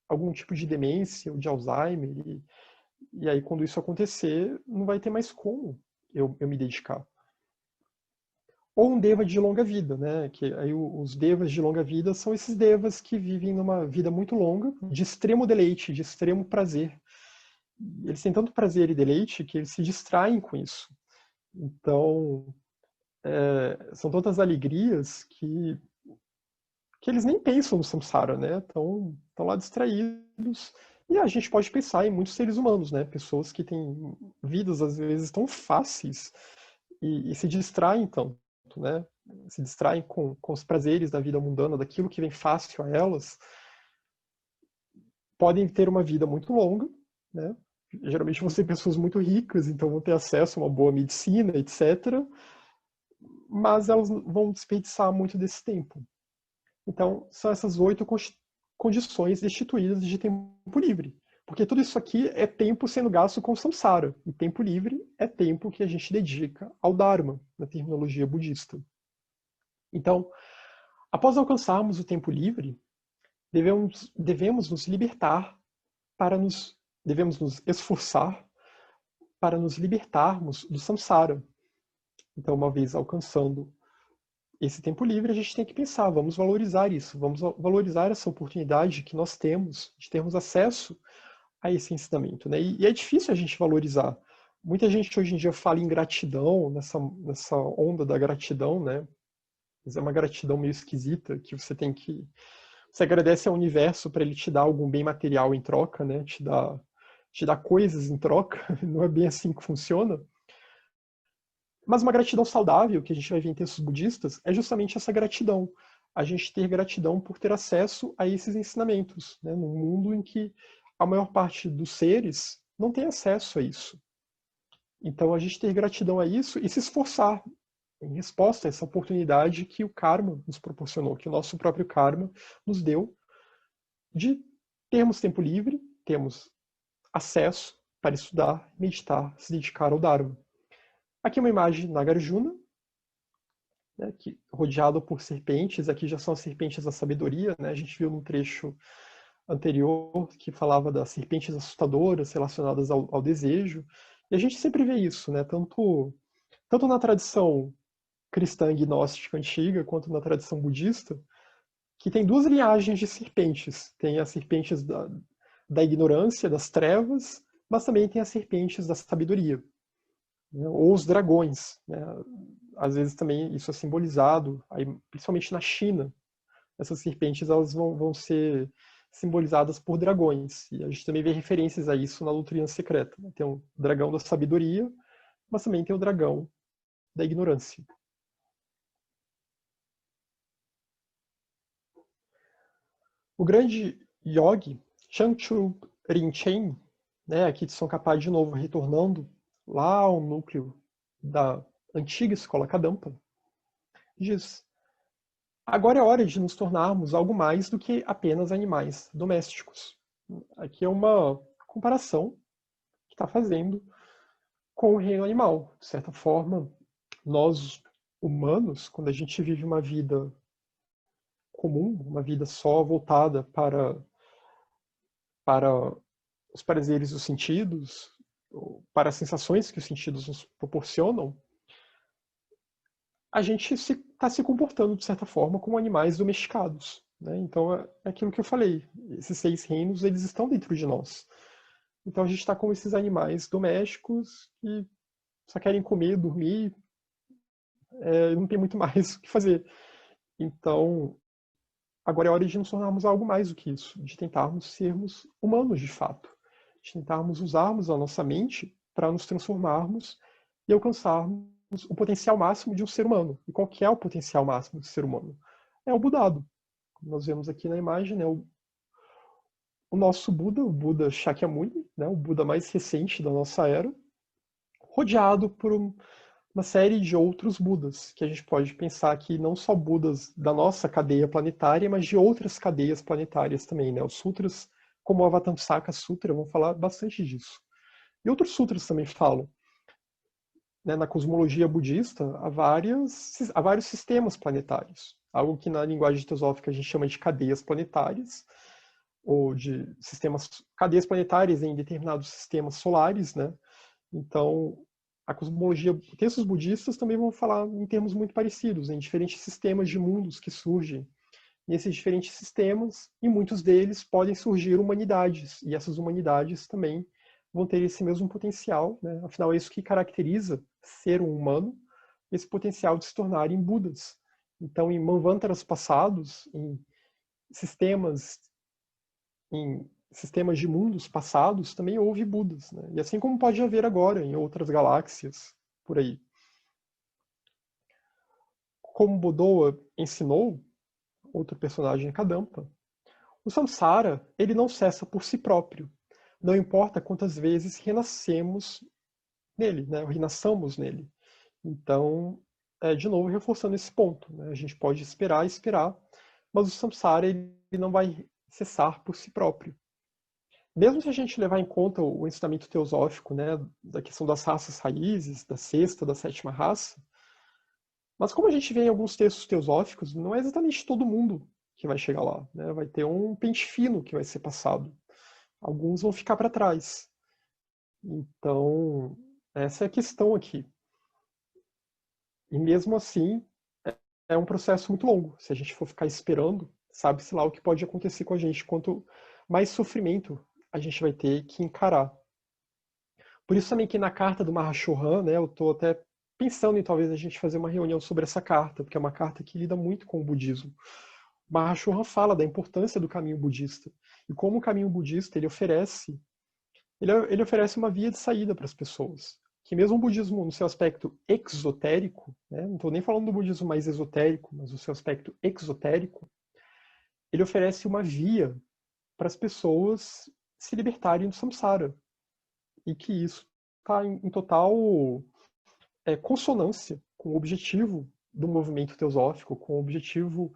algum tipo de demência ou de Alzheimer, e aí quando isso acontecer, não vai ter mais como eu me dedicar. Ou um deva de longa vida, né? Que aí os devas de longa vida são esses devas que vivem numa vida muito longa, de extremo deleite, de extremo prazer. Eles têm tanto prazer e deleite que eles se distraem com isso. Então, são tantas alegrias que eles nem pensam no samsara, né? Estão lá distraídos. E a gente pode pensar em muitos seres humanos, né? Pessoas que têm vidas, às vezes, tão fáceis e se distraem tanto, né? Se distraem com os prazeres da vida mundana, daquilo que vem fácil a elas. Podem ter uma vida muito longa, né? Geralmente vão ser pessoas muito ricas, então vão ter acesso a uma boa medicina, etc. Mas elas vão desperdiçar muito desse tempo. Então, são essas 8 condições destituídas de tempo livre. Porque tudo isso aqui é tempo sendo gasto com samsara. E tempo livre é tempo que a gente dedica ao Dharma, na terminologia budista. Então, após alcançarmos o tempo livre, devemos nos libertar devemos nos esforçar para nos libertarmos do samsara. Então, uma vez alcançando esse tempo livre, a gente tem que pensar, vamos valorizar isso, vamos valorizar essa oportunidade que nós temos de termos acesso a esse ensinamento, né? E é difícil a gente valorizar. Muita gente hoje em dia fala em gratidão, nessa onda da gratidão, né? Mas é uma gratidão meio esquisita, que você agradece ao universo para ele te dar algum bem material em troca, né? Te dá coisas em troca, não é bem assim que funciona. Mas uma gratidão saudável, que a gente vai ver em textos budistas, é justamente essa gratidão. A gente ter gratidão por ter acesso a esses ensinamentos, né? Num mundo em que a maior parte dos seres não tem acesso a isso. Então, a gente ter gratidão a isso e se esforçar em resposta a essa oportunidade que o karma nos proporcionou, que o nosso próprio karma nos deu, de termos tempo livre, termos acesso para estudar, meditar, se dedicar ao Dharma. Aqui é uma imagem de Nagarjuna, né, rodeado por serpentes. Aqui já são as serpentes da sabedoria, né? A gente viu num trecho anterior que falava das serpentes assustadoras relacionadas ao desejo. E a gente sempre vê isso, né? Tanto na tradição cristã gnóstica antiga, quanto na tradição budista, que tem duas linhagens de serpentes. Tem as serpentes da ignorância, das trevas, mas também tem as serpentes da sabedoria, né? Ou os dragões, né? Às vezes também isso é simbolizado, aí, principalmente na China, essas serpentes elas vão ser simbolizadas por dragões. E a gente também vê referências a isso na doutrina secreta, né? Tem o dragão da sabedoria, mas também tem o dragão da ignorância. O grande yogi, Changchu Rinchen, né, aqui de São Capaz de novo, retornando lá ao núcleo da antiga escola Kadampa, diz: agora é hora de nos tornarmos algo mais do que apenas animais domésticos. Aqui é uma comparação que está fazendo com o reino animal. De certa forma, nós humanos, quando a gente vive uma vida comum, uma vida só voltada para os prazeres dos sentidos, para as sensações que os sentidos nos proporcionam, a gente está se comportando, de certa forma, como animais domesticados. Né? Então, é aquilo que eu falei. Esses 6 reinos, eles estão dentro de nós. Então, a gente está como esses animais domésticos que só querem comer, dormir, não tem muito mais o que fazer. Então, agora é hora de nos tornarmos algo mais do que isso, de tentarmos sermos humanos de fato, de tentarmos usarmos a nossa mente para nos transformarmos e alcançarmos o potencial máximo de um ser humano. E qual que é o potencial máximo do ser humano? É o Budado. Como nós vemos aqui na imagem, né, o nosso Buda, o Buda Shakyamuni, né, o Buda mais recente da nossa era, rodeado por uma série de outros Budas, que a gente pode pensar aqui não só Budas da nossa cadeia planetária, mas de outras cadeias planetárias também. Né? Os sutras, como o Avatamsaka Sutra, vão falar bastante disso. E outros sutras também falam. Né? Na cosmologia budista, há vários sistemas planetários. Algo que na linguagem teosófica a gente chama de cadeias planetárias, ou de cadeias planetárias em determinados sistemas solares, né? Então, a cosmologia, textos budistas também vão falar em termos muito parecidos, em diferentes sistemas de mundos que surgem. Nesses diferentes sistemas, e muitos deles podem surgir humanidades, e essas humanidades também vão ter esse mesmo potencial, né? Afinal, é isso que caracteriza ser um humano, esse potencial de se tornarem Budas. Então, em Manvantaras passados, sistemas em sistemas de mundos passados, também houve Budas. Né? E assim como pode haver agora em outras galáxias, por aí. Como Bodoa ensinou, outro personagem Kadampa, o samsara, ele não cessa por si próprio. Não importa quantas vezes renascemos nele, né? Ou renasçamos nele. Então, de novo, reforçando esse ponto. Né? A gente pode esperar, mas o samsara ele não vai cessar por si próprio. Mesmo se a gente levar em conta o ensinamento teosófico, né, da questão das raças raízes, da sexta, da sétima raça, mas como a gente vê em alguns textos teosóficos, não é exatamente todo mundo que vai chegar lá. Né? Vai ter um pente fino que vai ser passado. Alguns vão ficar para trás. Então, essa é a questão aqui. E mesmo assim, é um processo muito longo. Se a gente for ficar esperando, sabe-se lá o que pode acontecer com a gente. Quanto mais sofrimento a gente vai ter que encarar. Por isso também que na carta do Mahashohan, né, eu estou até pensando em talvez a gente fazer uma reunião sobre essa carta, porque é uma carta que lida muito com o budismo. O Mahashohan fala da importância do caminho budista e como o caminho budista ele oferece uma via de saída para as pessoas. Que mesmo o budismo no seu aspecto exotérico, né, não estou nem falando do budismo mais esotérico, mas o seu aspecto exotérico, ele oferece uma via para as pessoas se libertarem do samsara. E que isso está em total consonância com o objetivo do movimento teosófico, com o objetivo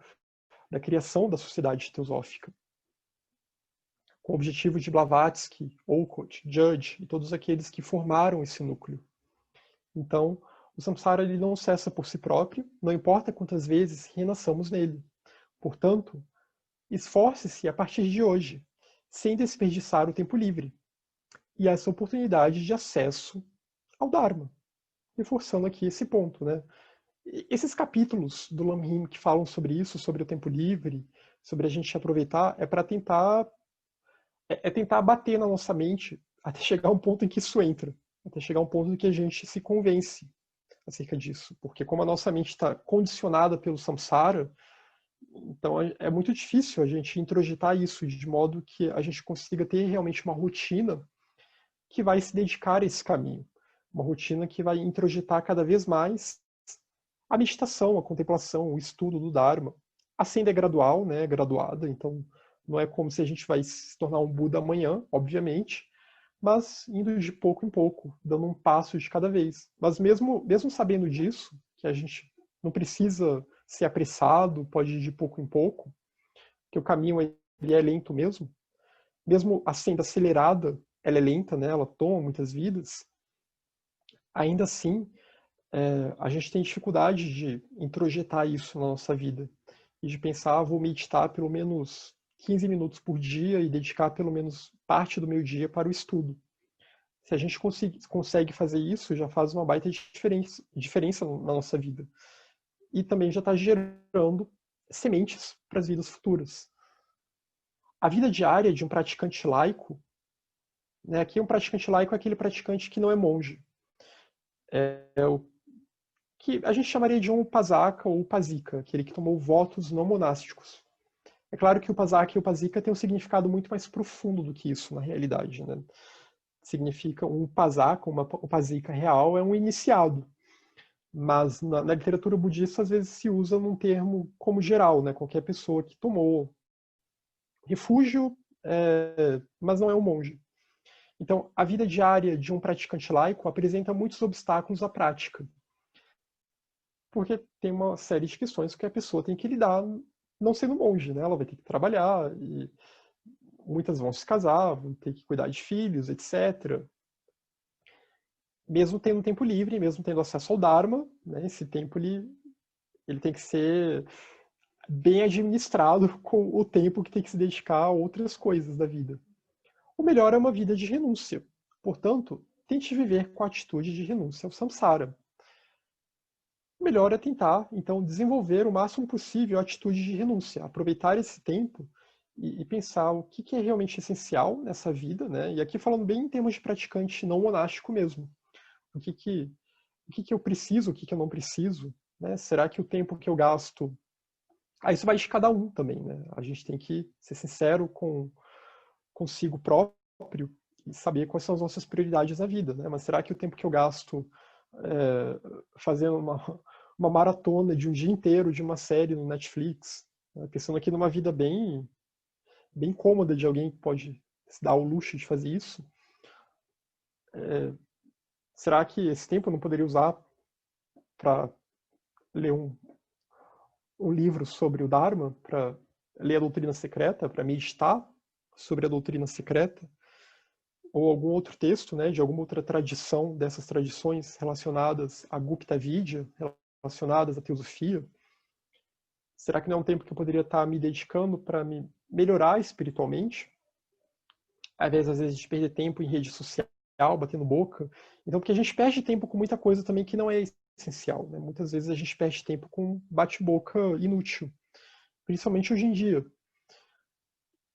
da criação da sociedade teosófica, com o objetivo de Blavatsky, Olcott, Judge e todos aqueles que formaram esse núcleo. Então, o samsara ele não cessa por si próprio, não importa quantas vezes renasçamos nele. Portanto, esforce-se a partir de hoje, sem desperdiçar o tempo livre e essa oportunidade de acesso ao Dharma. Reforçando aqui esse ponto, né? Esses capítulos do Lamrim que falam sobre isso, sobre o tempo livre, sobre a gente aproveitar, é para tentar bater na nossa mente até chegar a um ponto em que isso entra, até chegar a um ponto em que a gente se convence acerca disso, porque como a nossa mente está condicionada pelo samsara, então é muito difícil a gente introjetar isso de modo que a gente consiga ter realmente uma rotina que vai se dedicar a esse caminho, uma rotina que vai introjetar cada vez mais a meditação, a contemplação, o estudo do Dharma. A senda é gradual, né, graduada, então não é como se a gente vai se tornar um Buda amanhã, obviamente, mas indo de pouco em pouco, dando um passo de cada vez. Mas mesmo sabendo disso, que a gente não precisa ser apressado, pode ir de pouco em pouco, que o caminho ele é lento mesmo a senda acelerada, ela é lenta, né, ela toma muitas vidas, ainda assim, a gente tem dificuldade de introjetar isso na nossa vida. e de pensar, vou meditar pelo menos 15 minutos por dia e dedicar pelo menos parte do meu dia para o estudo. Se a gente consegue fazer isso, já faz uma baita diferença na nossa vida. E também já está gerando sementes para as vidas futuras. A vida diária de um praticante laico, né, aqui um praticante laico é aquele praticante que não é monge. É o que a gente chamaria de um upasaka ou upasika, aquele que tomou votos não monásticos. É claro que o upasaka e o upasika têm um significado muito mais profundo do que isso na realidade, né? Significa um upasaka, uma upasika real, é um iniciado. Mas na literatura budista às vezes se usa num termo como geral, né? Qualquer pessoa que tomou refúgio, mas não é um monge. Então, a vida diária de um praticante laico apresenta muitos obstáculos à prática, porque tem uma série de questões que a pessoa tem que lidar não sendo monge, né? Ela vai ter que trabalhar, e muitas vão se casar, vão ter que cuidar de filhos, etc. Mesmo tendo tempo livre, mesmo tendo acesso ao Dharma, né? Esse tempo ele tem que ser bem administrado com o tempo que tem que se dedicar a outras coisas da vida. O melhor é uma vida de renúncia. Portanto, tente viver com a atitude de renúncia ao samsara. O melhor é tentar, então, desenvolver o máximo possível a atitude de renúncia, aproveitar esse tempo e pensar o que é realmente essencial nessa vida, né? E aqui falando bem em termos de praticante não monástico mesmo. O que eu preciso, o que eu não preciso, né? Será que o tempo que eu gasto... isso vai de cada um também, né? A gente tem que ser sincero consigo próprio e saber quais são as nossas prioridades na vida, né? Mas será que o tempo que eu gasto fazendo uma maratona de um dia inteiro de uma série no Netflix, né? Pensando aqui numa vida bem cômoda de alguém que pode se dar o luxo de fazer isso, será que esse tempo eu não poderia usar para ler um livro sobre o Dharma, para ler a doutrina secreta, para meditar sobre a doutrina secreta, ou algum outro texto, né, de alguma outra tradição dessas tradições relacionadas à Gupta Vidya, relacionadas à teosofia? Será que não é um tempo que eu poderia estar me dedicando para me melhorar espiritualmente? Ao invés, às vezes, de perder tempo em rede social, batendo boca. Então, porque a gente perde tempo com muita coisa também que não é essencial, né? Muitas vezes a gente perde tempo com bate-boca inútil, principalmente hoje em dia.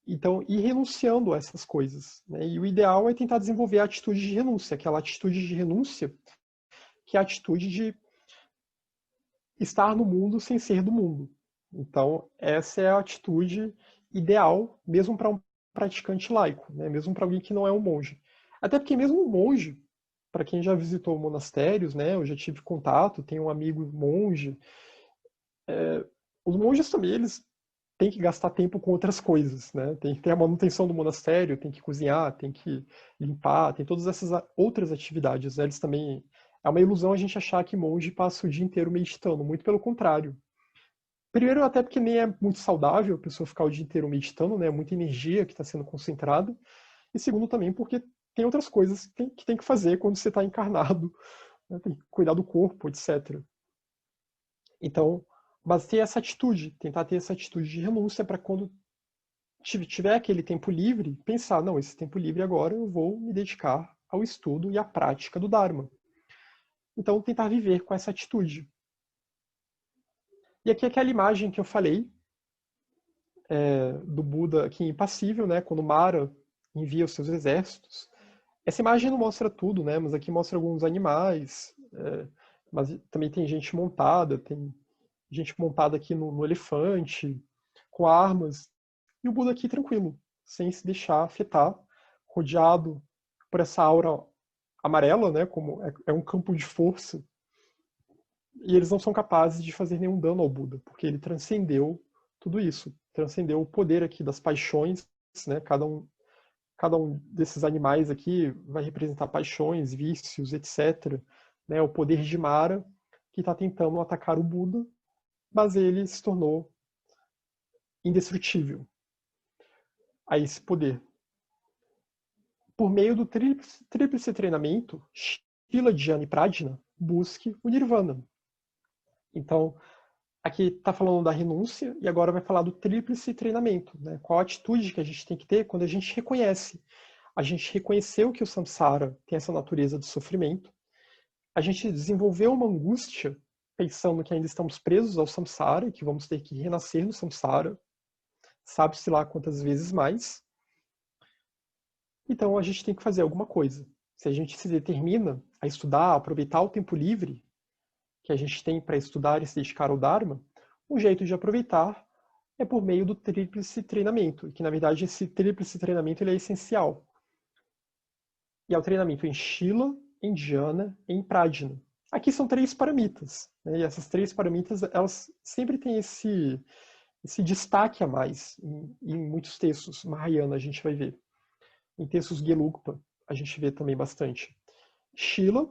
Então, ir renunciando a essas coisas, né? E o ideal é tentar desenvolver a atitude de renúncia, aquela atitude de renúncia que é a atitude de estar no mundo sem ser do mundo. Então, essa é a atitude ideal, mesmo para um praticante laico, né? Mesmo para alguém que não é um monge. Até porque mesmo um monge, para quem já visitou monastérios, né? Eu já tive contato, tenho um amigo monge. Os monges também, eles têm que gastar tempo com outras coisas, né? Tem que ter a manutenção do monastério, tem que cozinhar, tem que limpar, tem todas essas outras atividades, né? Eles também... É uma ilusão a gente achar que monge passa o dia inteiro meditando, muito pelo contrário. Primeiro, até porque nem é muito saudável a pessoa ficar o dia inteiro meditando, né? Muita energia que está sendo concentrada. E segundo, também porque tem outras coisas que tem que fazer quando você está encarnado, né? Tem que cuidar do corpo, etc. Então, mas ter essa atitude, tentar ter essa atitude de renúncia para quando tiver aquele tempo livre, pensar, não, esse tempo livre agora eu vou me dedicar ao estudo e à prática do Dharma. Então, tentar viver com essa atitude. E aqui é aquela imagem que eu falei, do Buda aqui impassível, né? Quando Mara envia os seus exércitos. Essa imagem não mostra tudo, né? Mas aqui mostra alguns animais, mas também tem gente montada, tem gente montada aqui no elefante, com armas. E o Buda aqui tranquilo, sem se deixar afetar, rodeado por essa aura amarela, né? Como é um campo de força. E eles não são capazes de fazer nenhum dano ao Buda, porque ele transcendeu tudo isso. Transcendeu o poder aqui das paixões, né? Cada um desses animais aqui vai representar paixões, vícios, etc. Né? O poder de Mara, que está tentando atacar o Buda, mas ele se tornou indestrutível a esse poder. Por meio do tríplice treinamento, Shila Dhyana e Prajna busque o Nirvana. Então, aqui está falando da renúncia e agora vai falar do tríplice treinamento, né? Qual a atitude que a gente tem que ter quando a gente reconhece. A gente reconheceu que o samsara tem essa natureza de sofrimento. A gente desenvolveu uma angústia pensando que ainda estamos presos ao samsara e que vamos ter que renascer no samsara, sabe-se lá quantas vezes mais. Então a gente tem que fazer alguma coisa. Se a gente se determina a estudar, a aproveitar o tempo livre que a gente tem para estudar e se dedicar ao Dharma, um jeito de aproveitar é por meio do tríplice treinamento, que na verdade esse tríplice treinamento ele é essencial. E é o treinamento em Shila, em Dhyana e em Prajna. Aqui são 3 paramitas, né? E essas 3 paramitas elas sempre têm esse destaque a mais em muitos textos. Mahayana a gente vai ver. Em textos Gelugpa a gente vê também bastante. Shila,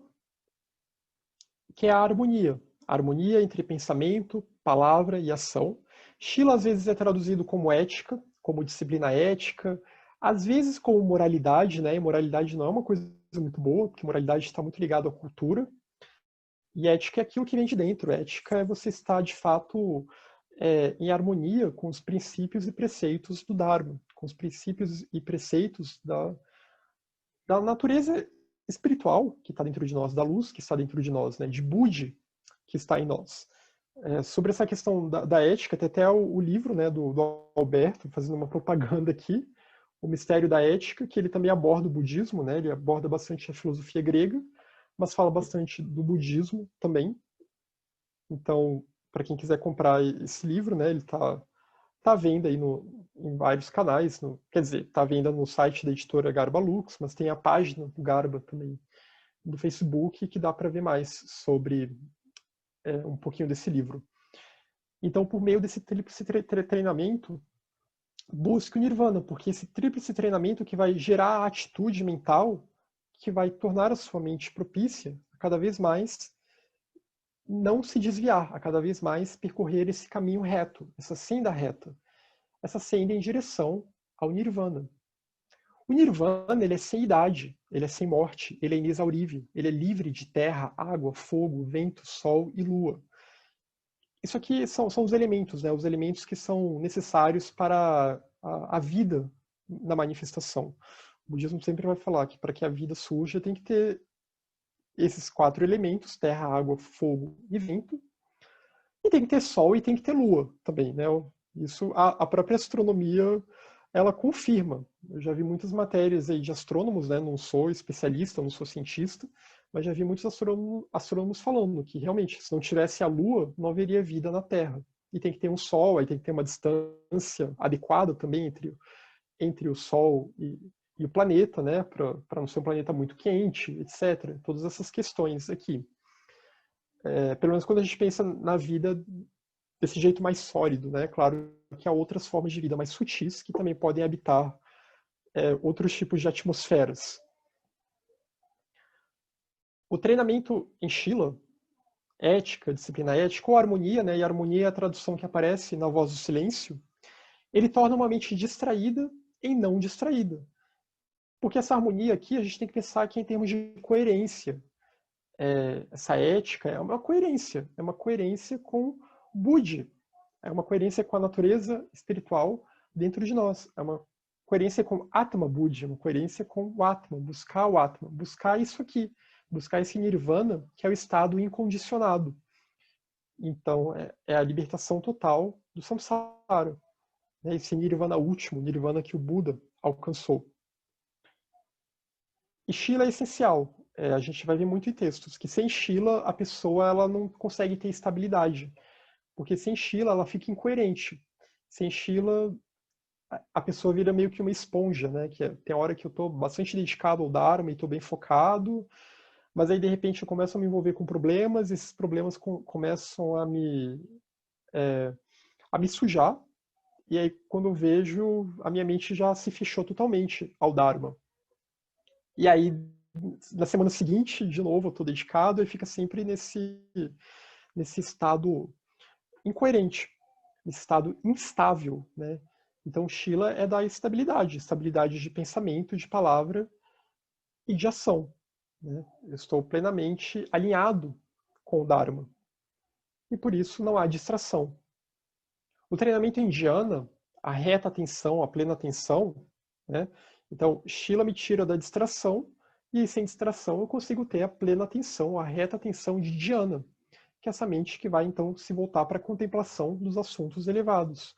que é a harmonia entre pensamento, palavra e ação. Shila às vezes é traduzido como ética, como disciplina ética, às vezes como moralidade, né? E moralidade não é uma coisa muito boa, porque moralidade está muito ligado à cultura. E ética é aquilo que vem de dentro. Ética é você estar, de fato, em harmonia com os princípios e preceitos do Dharma, com os princípios e preceitos da natureza espiritual que está dentro de nós, da luz que está dentro de nós, né? De Budi que está em nós. Sobre essa questão da ética, tem até o livro, né, do Alberto, fazendo uma propaganda aqui, O Mistério da Ética, que ele também aborda o budismo, né? Ele aborda bastante a filosofia grega, mas fala bastante do budismo também. Então, para quem quiser comprar esse livro, né, ele está à venda aí em vários canais. Quer dizer, está à venda no site da editora Garba Lux, mas tem a página do Garba também do Facebook que dá para ver mais sobre um pouquinho desse livro. Então, por meio desse tríplice treinamento, busque o Nirvana, porque esse tríplice treinamento que vai gerar a atitude mental que vai tornar a sua mente propícia a cada vez mais não se desviar, a cada vez mais percorrer esse caminho reto, essa senda reta, essa senda em direção ao Nirvana. O Nirvana, ele é sem idade, ele é sem morte, ele é inexaurível, ele é livre de terra, água, fogo, vento, sol e lua. Isso aqui são os elementos, né? Os elementos que são necessários para a vida na manifestação. O budismo sempre vai falar que para que a vida surja tem que ter esses 4 elementos, terra, água, fogo e vento, e tem que ter sol e tem que ter lua também, né? Isso a própria astronomia ela confirma. Eu já vi muitas matérias aí de astrônomos, né? Não sou especialista, não sou cientista, mas já vi muitos astrônomos falando que realmente, se não tivesse a Lua, não haveria vida na Terra. E tem que ter um Sol, aí tem que ter uma distância adequada também entre o Sol e o planeta, né? Para não ser um planeta muito quente, etc. Todas essas questões aqui. Pelo menos quando a gente pensa na vida desse jeito mais sólido, né? Claro que há outras formas de vida mais sutis que também podem habitar outros tipos de atmosferas. O treinamento em Shila, ética, disciplina ética, ou harmonia, né? E harmonia é a tradução que aparece na Voz do Silêncio, ele torna uma mente distraída em não distraída. Porque essa harmonia aqui, a gente tem que pensar que em termos de coerência. Essa ética é uma coerência com Budi, é uma coerência com a natureza espiritual dentro de nós, é uma coerência com Atma Budi, uma coerência com o Atma, buscar isso aqui, buscar esse Nirvana, que é o estado incondicionado. Então, é a libertação total do samsara, né? Esse Nirvana último, Nirvana que o Buda alcançou. E Shila é essencial. A gente vai ver muito em textos que sem Shila a pessoa ela não consegue ter estabilidade, porque sem Shila ela fica incoerente. Sem Shila a pessoa vira meio que uma esponja, né? Tem hora que eu estou bastante dedicado ao Dharma e estou bem focado, mas aí de repente eu começo a me envolver com problemas, e esses problemas começam a me sujar, e aí quando eu vejo a minha mente já se fechou totalmente ao Dharma. E aí na semana seguinte, de novo, eu estou dedicado e fica sempre nesse estado incoerente, nesse estado instável, né? Então, Shila é da estabilidade de pensamento, de palavra e de ação, né? Eu estou plenamente alinhado com o Dharma. e por isso não há distração. O treinamento em dhyana, a reta atenção, a plena atenção, né? Então, Shila me tira da distração e sem distração eu consigo ter a plena atenção, a reta atenção de dhyana, que é essa mente que vai então se voltar para a contemplação dos assuntos elevados.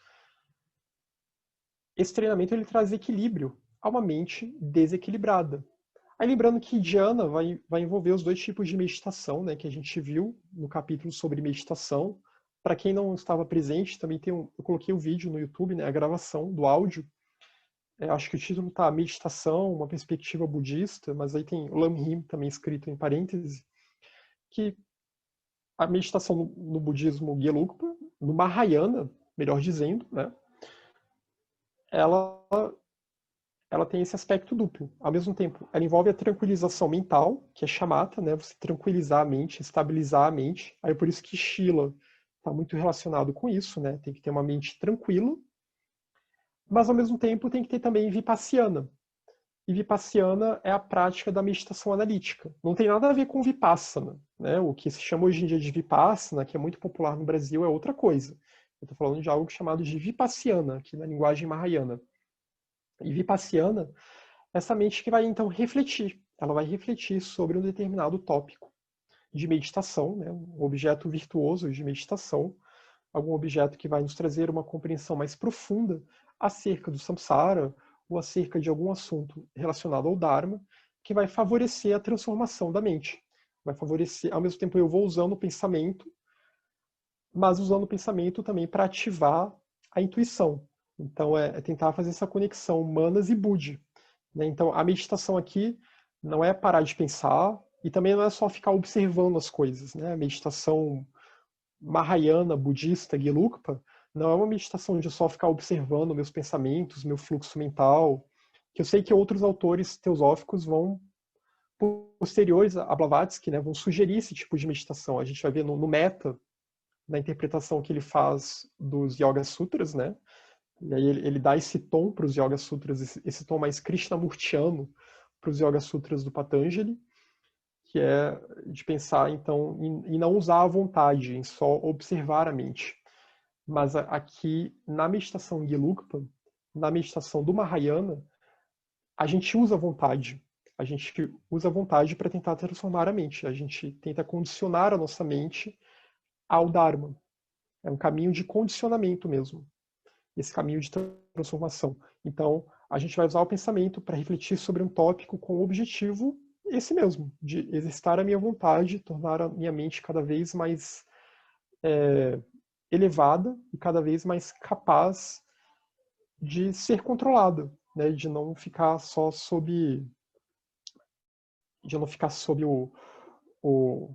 Esse treinamento ele traz equilíbrio a uma mente desequilibrada. Aí lembrando que dhyana vai envolver os dois tipos de meditação, né, que a gente viu no capítulo sobre meditação. Para quem não estava presente, também eu coloquei o vídeo no YouTube, né, a gravação do áudio. Acho que o título está Meditação, uma perspectiva budista, mas aí tem Lamrim também escrito em parêntese, que a meditação no budismo Gelugpa, no Mahayana, melhor dizendo, né, ela tem esse aspecto duplo. Ao mesmo tempo, ela envolve a tranquilização mental, que é shamatha, né? Você tranquilizar a mente, estabilizar a mente. Aí por isso que Shila está muito relacionado com isso, né? Tem que ter uma mente tranquila, mas ao mesmo tempo tem que ter também Vipassana. E Vipassana é a prática da meditação analítica. Não tem nada a ver com Vipassana, né? O que se chama hoje em dia de Vipassana, que é muito popular no Brasil, é outra coisa. Eu estou falando de algo chamado de Vipassana, aqui na linguagem Mahayana. E Vipassana, essa mente que vai então refletir. Ela vai refletir sobre um determinado tópico de meditação, né? Um objeto virtuoso de meditação, algum objeto que vai nos trazer uma compreensão mais profunda acerca do samsara ou acerca de algum assunto relacionado ao Dharma, que vai favorecer a transformação da mente. Vai favorecer, ao mesmo tempo eu vou usando o pensamento, mas usando o pensamento também para ativar a intuição. Então é tentar fazer essa conexão manas e buddhi. Né? Então a meditação aqui não é parar de pensar e também não é só ficar observando as coisas. Né? A meditação Mahayana, budista, Gelugpa, não é uma meditação de só ficar observando meus pensamentos, meu fluxo mental, que eu sei que outros autores teosóficos vão, posteriores a Blavatsky, né, vão sugerir esse tipo de meditação. A gente vai ver no Metta, na interpretação que ele faz dos Yoga Sutras, né? E aí ele dá esse tom para os Yoga Sutras, esse tom mais krishnamurtiano para os Yoga Sutras do Patanjali, que é de pensar, então, em não usar a vontade, em só observar a mente. Mas aqui, na meditação Gelugpa, na meditação do Mahayana, a gente usa a vontade. A gente usa a vontade para tentar transformar a mente. A gente tenta condicionar a nossa mente ao Dharma. É um caminho de condicionamento mesmo. Esse caminho de transformação. Então, a gente vai usar o pensamento para refletir sobre um tópico com o objetivo esse mesmo, de exercitar a minha vontade, tornar a minha mente cada vez mais elevada e cada vez mais capaz de ser controlada, né? De não ficar só sob o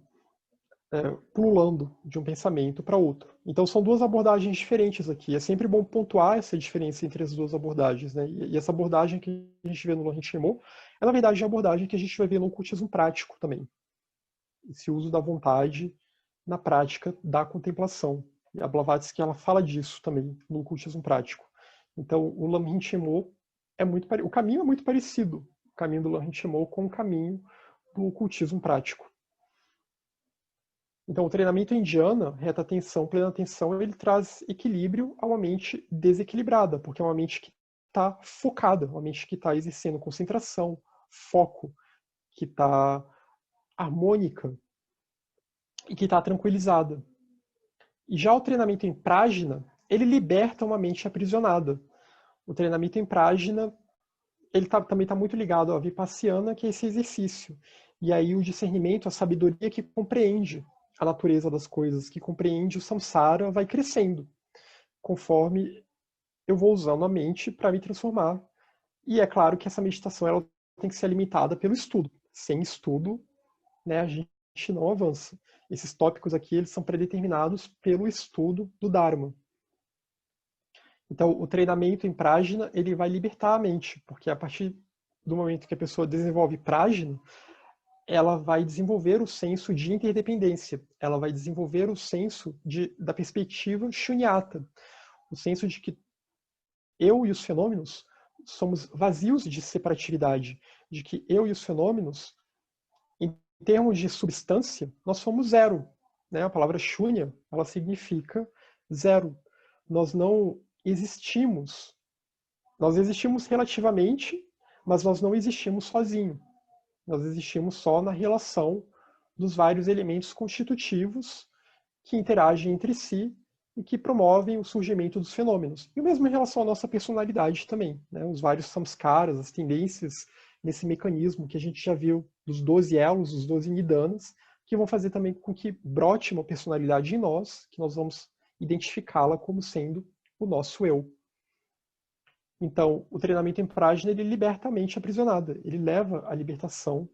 pululando de um pensamento para outro. Então são duas abordagens diferentes aqui. É sempre bom pontuar essa diferença entre as duas abordagens, né? E essa abordagem que a gente vê no Loren Shemo é, na verdade, a abordagem que a gente vai ver no ocultismo prático também. Esse uso da vontade na prática da contemplação. E a Blavatsky, ela fala disso também no ocultismo prático. Então, o Lamrim Chemo o caminho é muito parecido, o caminho do Lamrim Chemo com o caminho do ocultismo prático. Então, o treinamento indiana, reta atenção, plena atenção, ele traz equilíbrio a uma mente desequilibrada, porque é uma mente que está focada, uma mente que está exercendo concentração, foco, que está harmônica e que está tranquilizada. E já o treinamento em Prajna, ele liberta uma mente aprisionada. O treinamento em Prajna, ele também está muito ligado à Vipassana, que é esse exercício. E aí o discernimento, a sabedoria que compreende a natureza das coisas, que compreende o samsara, vai crescendo, conforme eu vou usando a mente para me transformar. E é claro que essa meditação ela tem que ser limitada pelo estudo. Sem estudo, né, a gente não avança. Esses tópicos aqui eles são predeterminados pelo estudo do Dharma. Então, o treinamento em Prajna, ele vai libertar a mente, porque a partir do momento que a pessoa desenvolve Prajna, ela vai desenvolver o senso de interdependência, ela vai desenvolver o senso da perspectiva shunyata, o senso de que eu e os fenômenos somos vazios de separatividade, de que eu e os fenômenos, em termos de substância, nós somos zero. né? A palavra shunya, ela significa zero. Nós não existimos. Nós existimos relativamente, mas nós não existimos sozinhos. Nós existimos só na relação dos vários elementos constitutivos que interagem entre si e que promovem o surgimento dos fenômenos. E o mesmo em relação à nossa personalidade também, né? Os vários samskaras, as tendências nesse mecanismo que a gente já viu dos 12 elos, os 12 nidanas, que vão fazer também com que brote uma personalidade em nós, que nós vamos identificá-la como sendo o nosso eu. Então, o treinamento em prajna, ele liberta a mente aprisionada, ele leva à libertação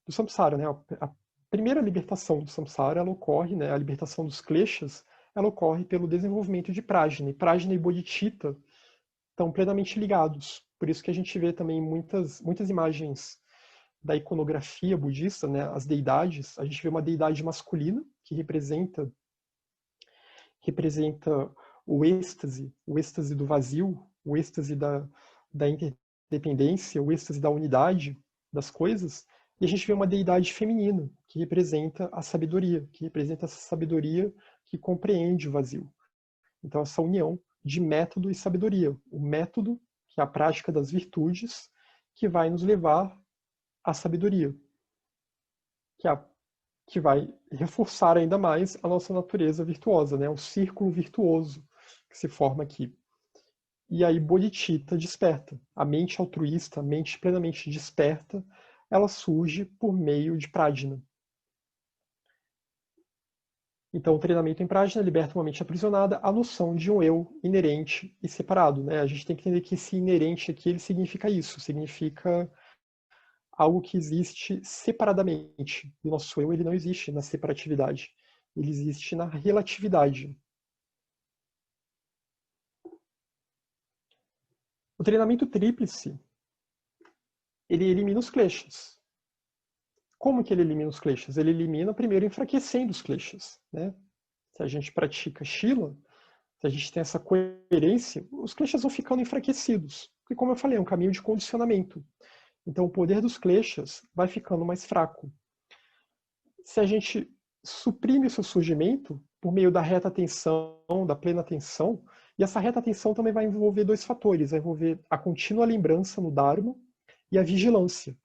do samsara, né? A primeira libertação do samsara, ela ocorre, né? A libertação dos kleshas, ela ocorre pelo desenvolvimento de prajna. E prajna e bodhicitta estão plenamente ligados. Por isso que a gente vê também muitas imagens da iconografia budista, né? As deidades, a gente vê uma deidade masculina que representa o êxtase do vazio, o êxtase da interdependência, o êxtase da unidade das coisas, e a gente vê uma deidade feminina, que representa a sabedoria, que representa essa sabedoria que compreende o vazio. Então, essa união de método e sabedoria. O método, que é a prática das virtudes, que vai nos levar à sabedoria, que vai reforçar ainda mais a nossa natureza virtuosa, né? O círculo virtuoso que se forma aqui. E aí bodhicitta desperta. A mente altruísta, a mente plenamente desperta, ela surge por meio de prajna. Então, o treinamento em prajna liberta uma mente aprisionada a noção de um eu inerente e separado, né? A gente tem que entender que esse inerente aqui, ele significa isso, significa algo que existe separadamente. O nosso eu, ele não existe na separatividade. Ele existe na relatividade. O treinamento tríplice, ele elimina os kleshas. Como que ele elimina os kleshas? Ele elimina primeiro enfraquecendo os kleshas, né? Se a gente pratica shila, se a gente tem essa coerência, os kleshas vão ficando enfraquecidos. Porque, como eu falei, é um caminho de condicionamento. Então, o poder dos kleshas vai ficando mais fraco. Se a gente suprime o seu surgimento por meio da reta atenção, da plena atenção, e essa reta atenção também vai envolver dois fatores, vai envolver a contínua lembrança no Dharma e a vigilância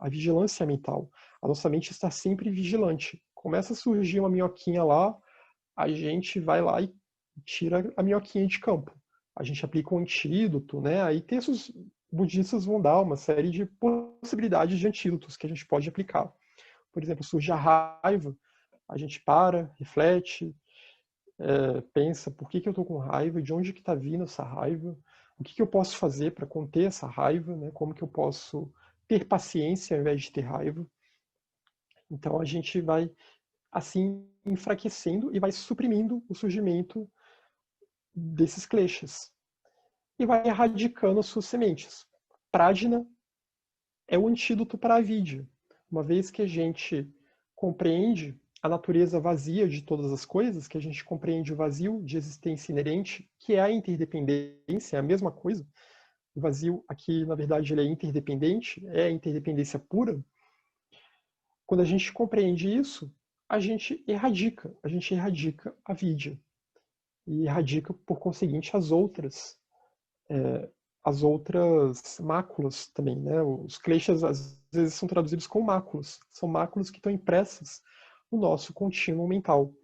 mental. A nossa mente está sempre vigilante. Começa a surgir uma minhoquinha lá, a gente vai lá e tira a minhoquinha de campo. A gente aplica um antídoto, né? Aí textos budistas vão dar uma série de possibilidades de antídotos que a gente pode aplicar. Por exemplo, surge a raiva, a gente para, reflete, pensa por que eu estou com raiva, de onde que está vindo essa raiva, o que eu posso fazer para conter essa raiva, né? Como que eu posso ter paciência ao invés de ter raiva. Então a gente vai assim enfraquecendo e vai suprimindo o surgimento desses kleshas e vai erradicando as suas sementes. Prajna é o antídoto para a avidya. Uma vez que a gente compreende a natureza vazia de todas as coisas, que a gente compreende o vazio de existência inerente, que é a interdependência, é a mesma coisa. O vazio aqui, na verdade, ele é interdependente, é a interdependência pura. Quando a gente compreende isso, a gente erradica a vidya. E erradica, por conseguinte, as outras máculas também, né? Os kleshas às vezes são traduzidos como máculas. São máculas que estão impressas no nosso contínuo mental.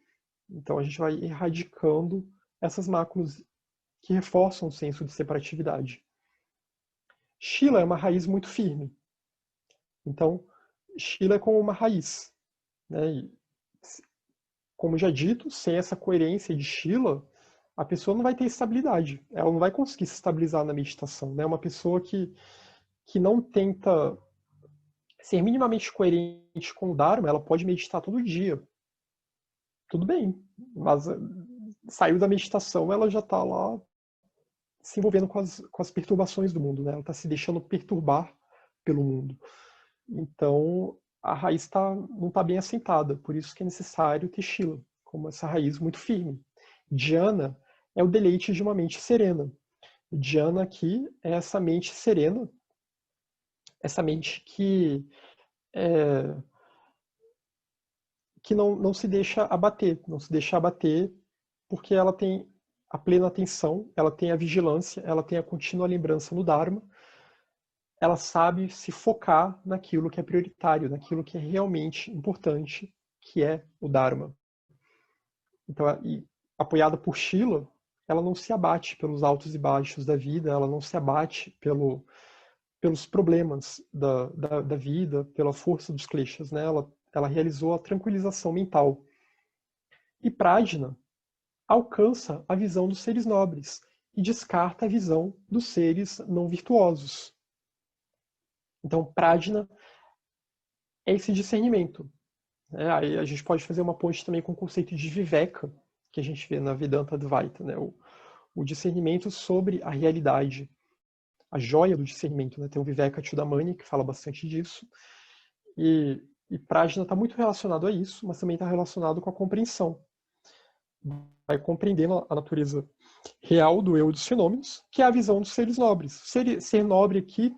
Então a gente vai erradicando essas máculas que reforçam o senso de separatividade. Shila é uma raiz muito firme. Então, Shila é como uma raiz, né? E, como já dito, sem essa coerência de Shila, a pessoa não vai ter estabilidade. Ela não vai conseguir se estabilizar na meditação. Né? Uma pessoa que não tenta ser minimamente coerente com o Dharma, ela pode meditar todo dia. Tudo bem, mas saiu da meditação, ela já está lá se envolvendo com as perturbações do mundo. Né? Ela está se deixando perturbar pelo mundo. Então, a raiz não está bem assentada. Por isso que é necessário ter Shila, como essa raiz muito firme. Dhyana é o deleite de uma mente serena. Dhyana aqui é essa mente serena, essa mente que que não se deixa abater, porque ela tem a plena atenção, ela tem a vigilância, ela tem a contínua lembrança no Dharma, ela sabe se focar naquilo que é prioritário, naquilo que é realmente importante, que é o Dharma. Então, apoiada por Shila, ela não se abate pelos altos e baixos da vida, ela não se abate pelos problemas da vida, pela força dos kleshas, né? Ela realizou a tranquilização mental. E Prajna alcança a visão dos seres nobres e descarta a visão dos seres não virtuosos. Então, Prajna é esse discernimento. Né? Aí a gente pode fazer uma ponte também com o conceito de Viveka, que a gente vê na Vedanta Advaita, né? O discernimento sobre a realidade, a joia do discernimento. Né? Tem o Viveka Chudamani, que fala bastante disso. E Prajna está muito relacionado a isso, mas também está relacionado com a compreensão. Vai compreendendo a natureza real do eu e dos fenômenos, que é a visão dos seres nobres. Ser nobre aqui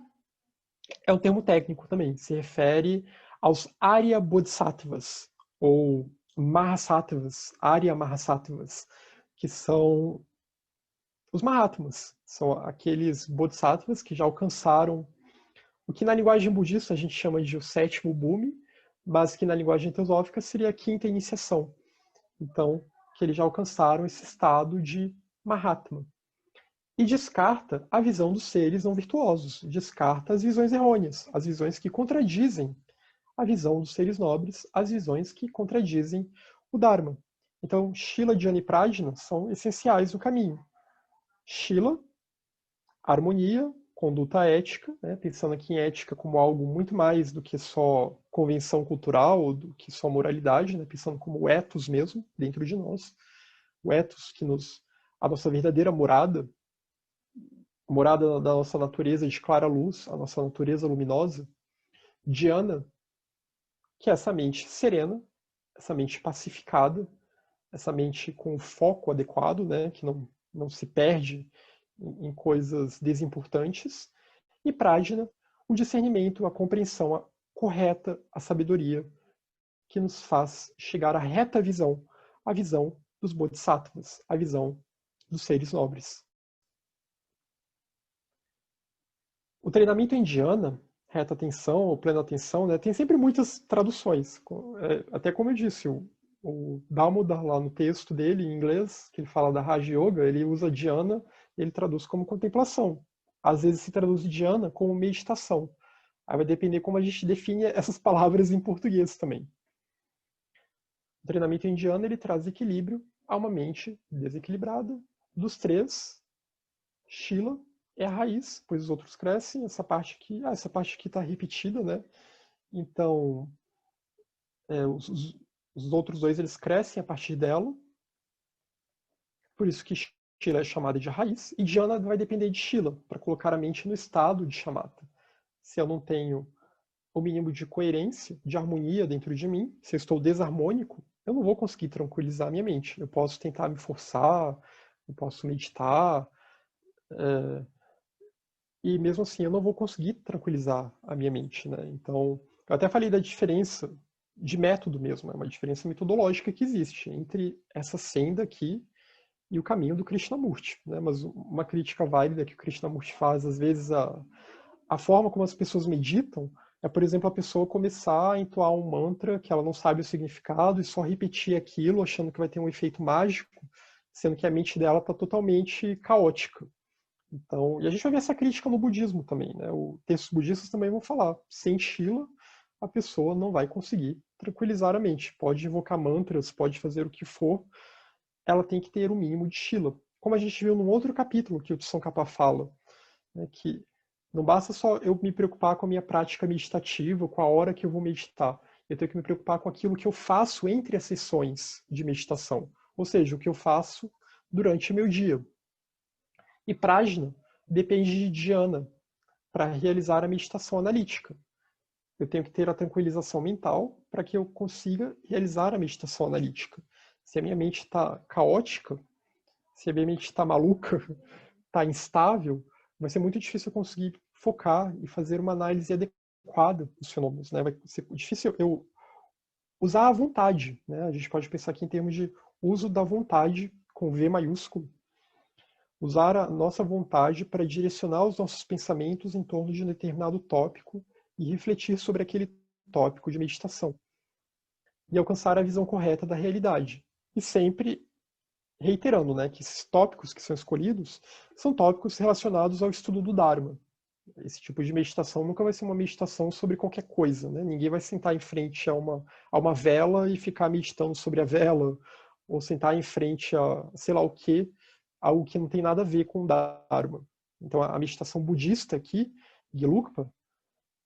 é um termo técnico também, se refere aos Arya Bodhisattvas, ou Mahasattvas, Arya Mahasattvas, que são os Mahatmas. São aqueles Bodhisattvas que já alcançaram o que na linguagem budista a gente chama de o sétimo bhumi, mas que na linguagem teosófica seria a quinta iniciação. Então, que eles já alcançaram esse estado de Mahatma. E descarta a visão dos seres não virtuosos, descarta as visões errôneas, as visões que contradizem a visão dos seres nobres, as visões que contradizem o Dharma. Então, Shila, Dhyana e Prajna são essenciais no caminho. Shila, harmonia, conduta ética, né? Pensando aqui em ética como algo muito mais do que só convenção cultural, ou do que só moralidade, né? Pensando como o ethos mesmo, dentro de nós. O ethos que a nossa verdadeira morada, a morada da nossa natureza de clara luz, a nossa natureza luminosa. Dhyana, que é essa mente serena, essa mente pacificada, essa mente com foco adequado, né? Que não se perde em coisas desimportantes. E Prajna, o discernimento, a compreensão correta, a sabedoria, que nos faz chegar à reta visão, a visão dos bodhisattvas, a visão dos seres nobres. O treinamento em dhyana, reta atenção ou plena atenção, né, tem sempre muitas traduções. Até como eu disse, o Damodar lá no texto dele, em inglês, que ele fala da Raja Yoga, ele usa dhyana, ele traduz como contemplação. Às vezes se traduz dhyana como meditação. Aí vai depender como a gente define essas palavras em português também. O treinamento indiano ele traz equilíbrio a uma mente desequilibrada. Dos três, Shila é a raiz, pois os outros crescem. Essa parte aqui está repetida, né? Então, os outros dois eles crescem a partir dela. Por isso que Shila é chamada de raiz. E Dhyana vai depender de Shila, para colocar a mente no estado de chamata. Se eu não tenho o mínimo de coerência, de harmonia dentro de mim, se eu estou desarmônico, eu não vou conseguir tranquilizar a minha mente. Eu posso tentar me forçar, eu posso meditar, e mesmo assim eu não vou conseguir tranquilizar a minha mente, né? Então, eu até falei da diferença de método mesmo, é uma diferença metodológica que existe entre essa senda aqui e o caminho do Krishnamurti, né? Mas uma crítica válida que o Krishnamurti faz, às vezes, a forma como as pessoas meditam é, por exemplo, a pessoa começar a entoar um mantra que ela não sabe o significado e só repetir aquilo, achando que vai ter um efeito mágico, sendo que a mente dela está totalmente caótica. Então, e a gente vai ver essa crítica no budismo também, né? Os textos budistas também vão falar, sem Shila, a pessoa não vai conseguir tranquilizar a mente. Pode invocar mantras, pode fazer o que for, ela tem que ter o mínimo de Shila. Como a gente viu num outro capítulo que o Tsongkhapa fala, né, que não basta só eu me preocupar com a minha prática meditativa, com a hora que eu vou meditar. Eu tenho que me preocupar com aquilo que eu faço entre as sessões de meditação. Ou seja, o que eu faço durante o meu dia. E Prajna depende de dhyana para realizar a meditação analítica. Eu tenho que ter a tranquilização mental para que eu consiga realizar a meditação analítica. Se a minha mente está caótica, se a minha mente está maluca, está instável, vai ser muito difícil eu conseguir focar e fazer uma análise adequada dos fenômenos. Né? Vai ser difícil eu usar a vontade, né? A gente pode pensar aqui em termos de uso da vontade, com V maiúsculo. Usar a nossa vontade para direcionar os nossos pensamentos em torno de um determinado tópico e refletir sobre aquele tópico de meditação. E alcançar a visão correta da realidade. E sempre reiterando, né, que esses tópicos que são escolhidos são tópicos relacionados ao estudo do Dharma. Esse tipo de meditação nunca vai ser uma meditação sobre qualquer coisa, né? Ninguém vai sentar em frente a uma vela e ficar meditando sobre a vela, ou sentar em frente a sei lá o que, algo que não tem nada a ver com o Dharma. Então a meditação budista aqui, Gelugpa,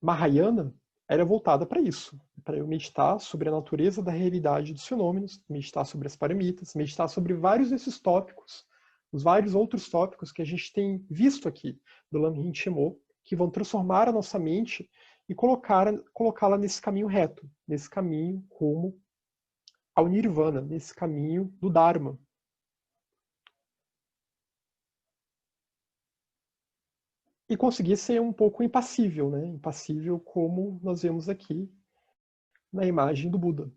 Mahayana, era voltada para isso, para eu meditar sobre a natureza da realidade dos fenômenos, meditar sobre as paramitas, meditar sobre vários desses tópicos, os vários outros tópicos que a gente tem visto aqui do Lamrim Chenmo, que vão transformar a nossa mente e colocá-la nesse caminho reto, nesse caminho rumo ao Nirvana, nesse caminho do Dharma. E conseguir ser um pouco impassível, né? Impassível como nós vemos aqui na imagem do Buda.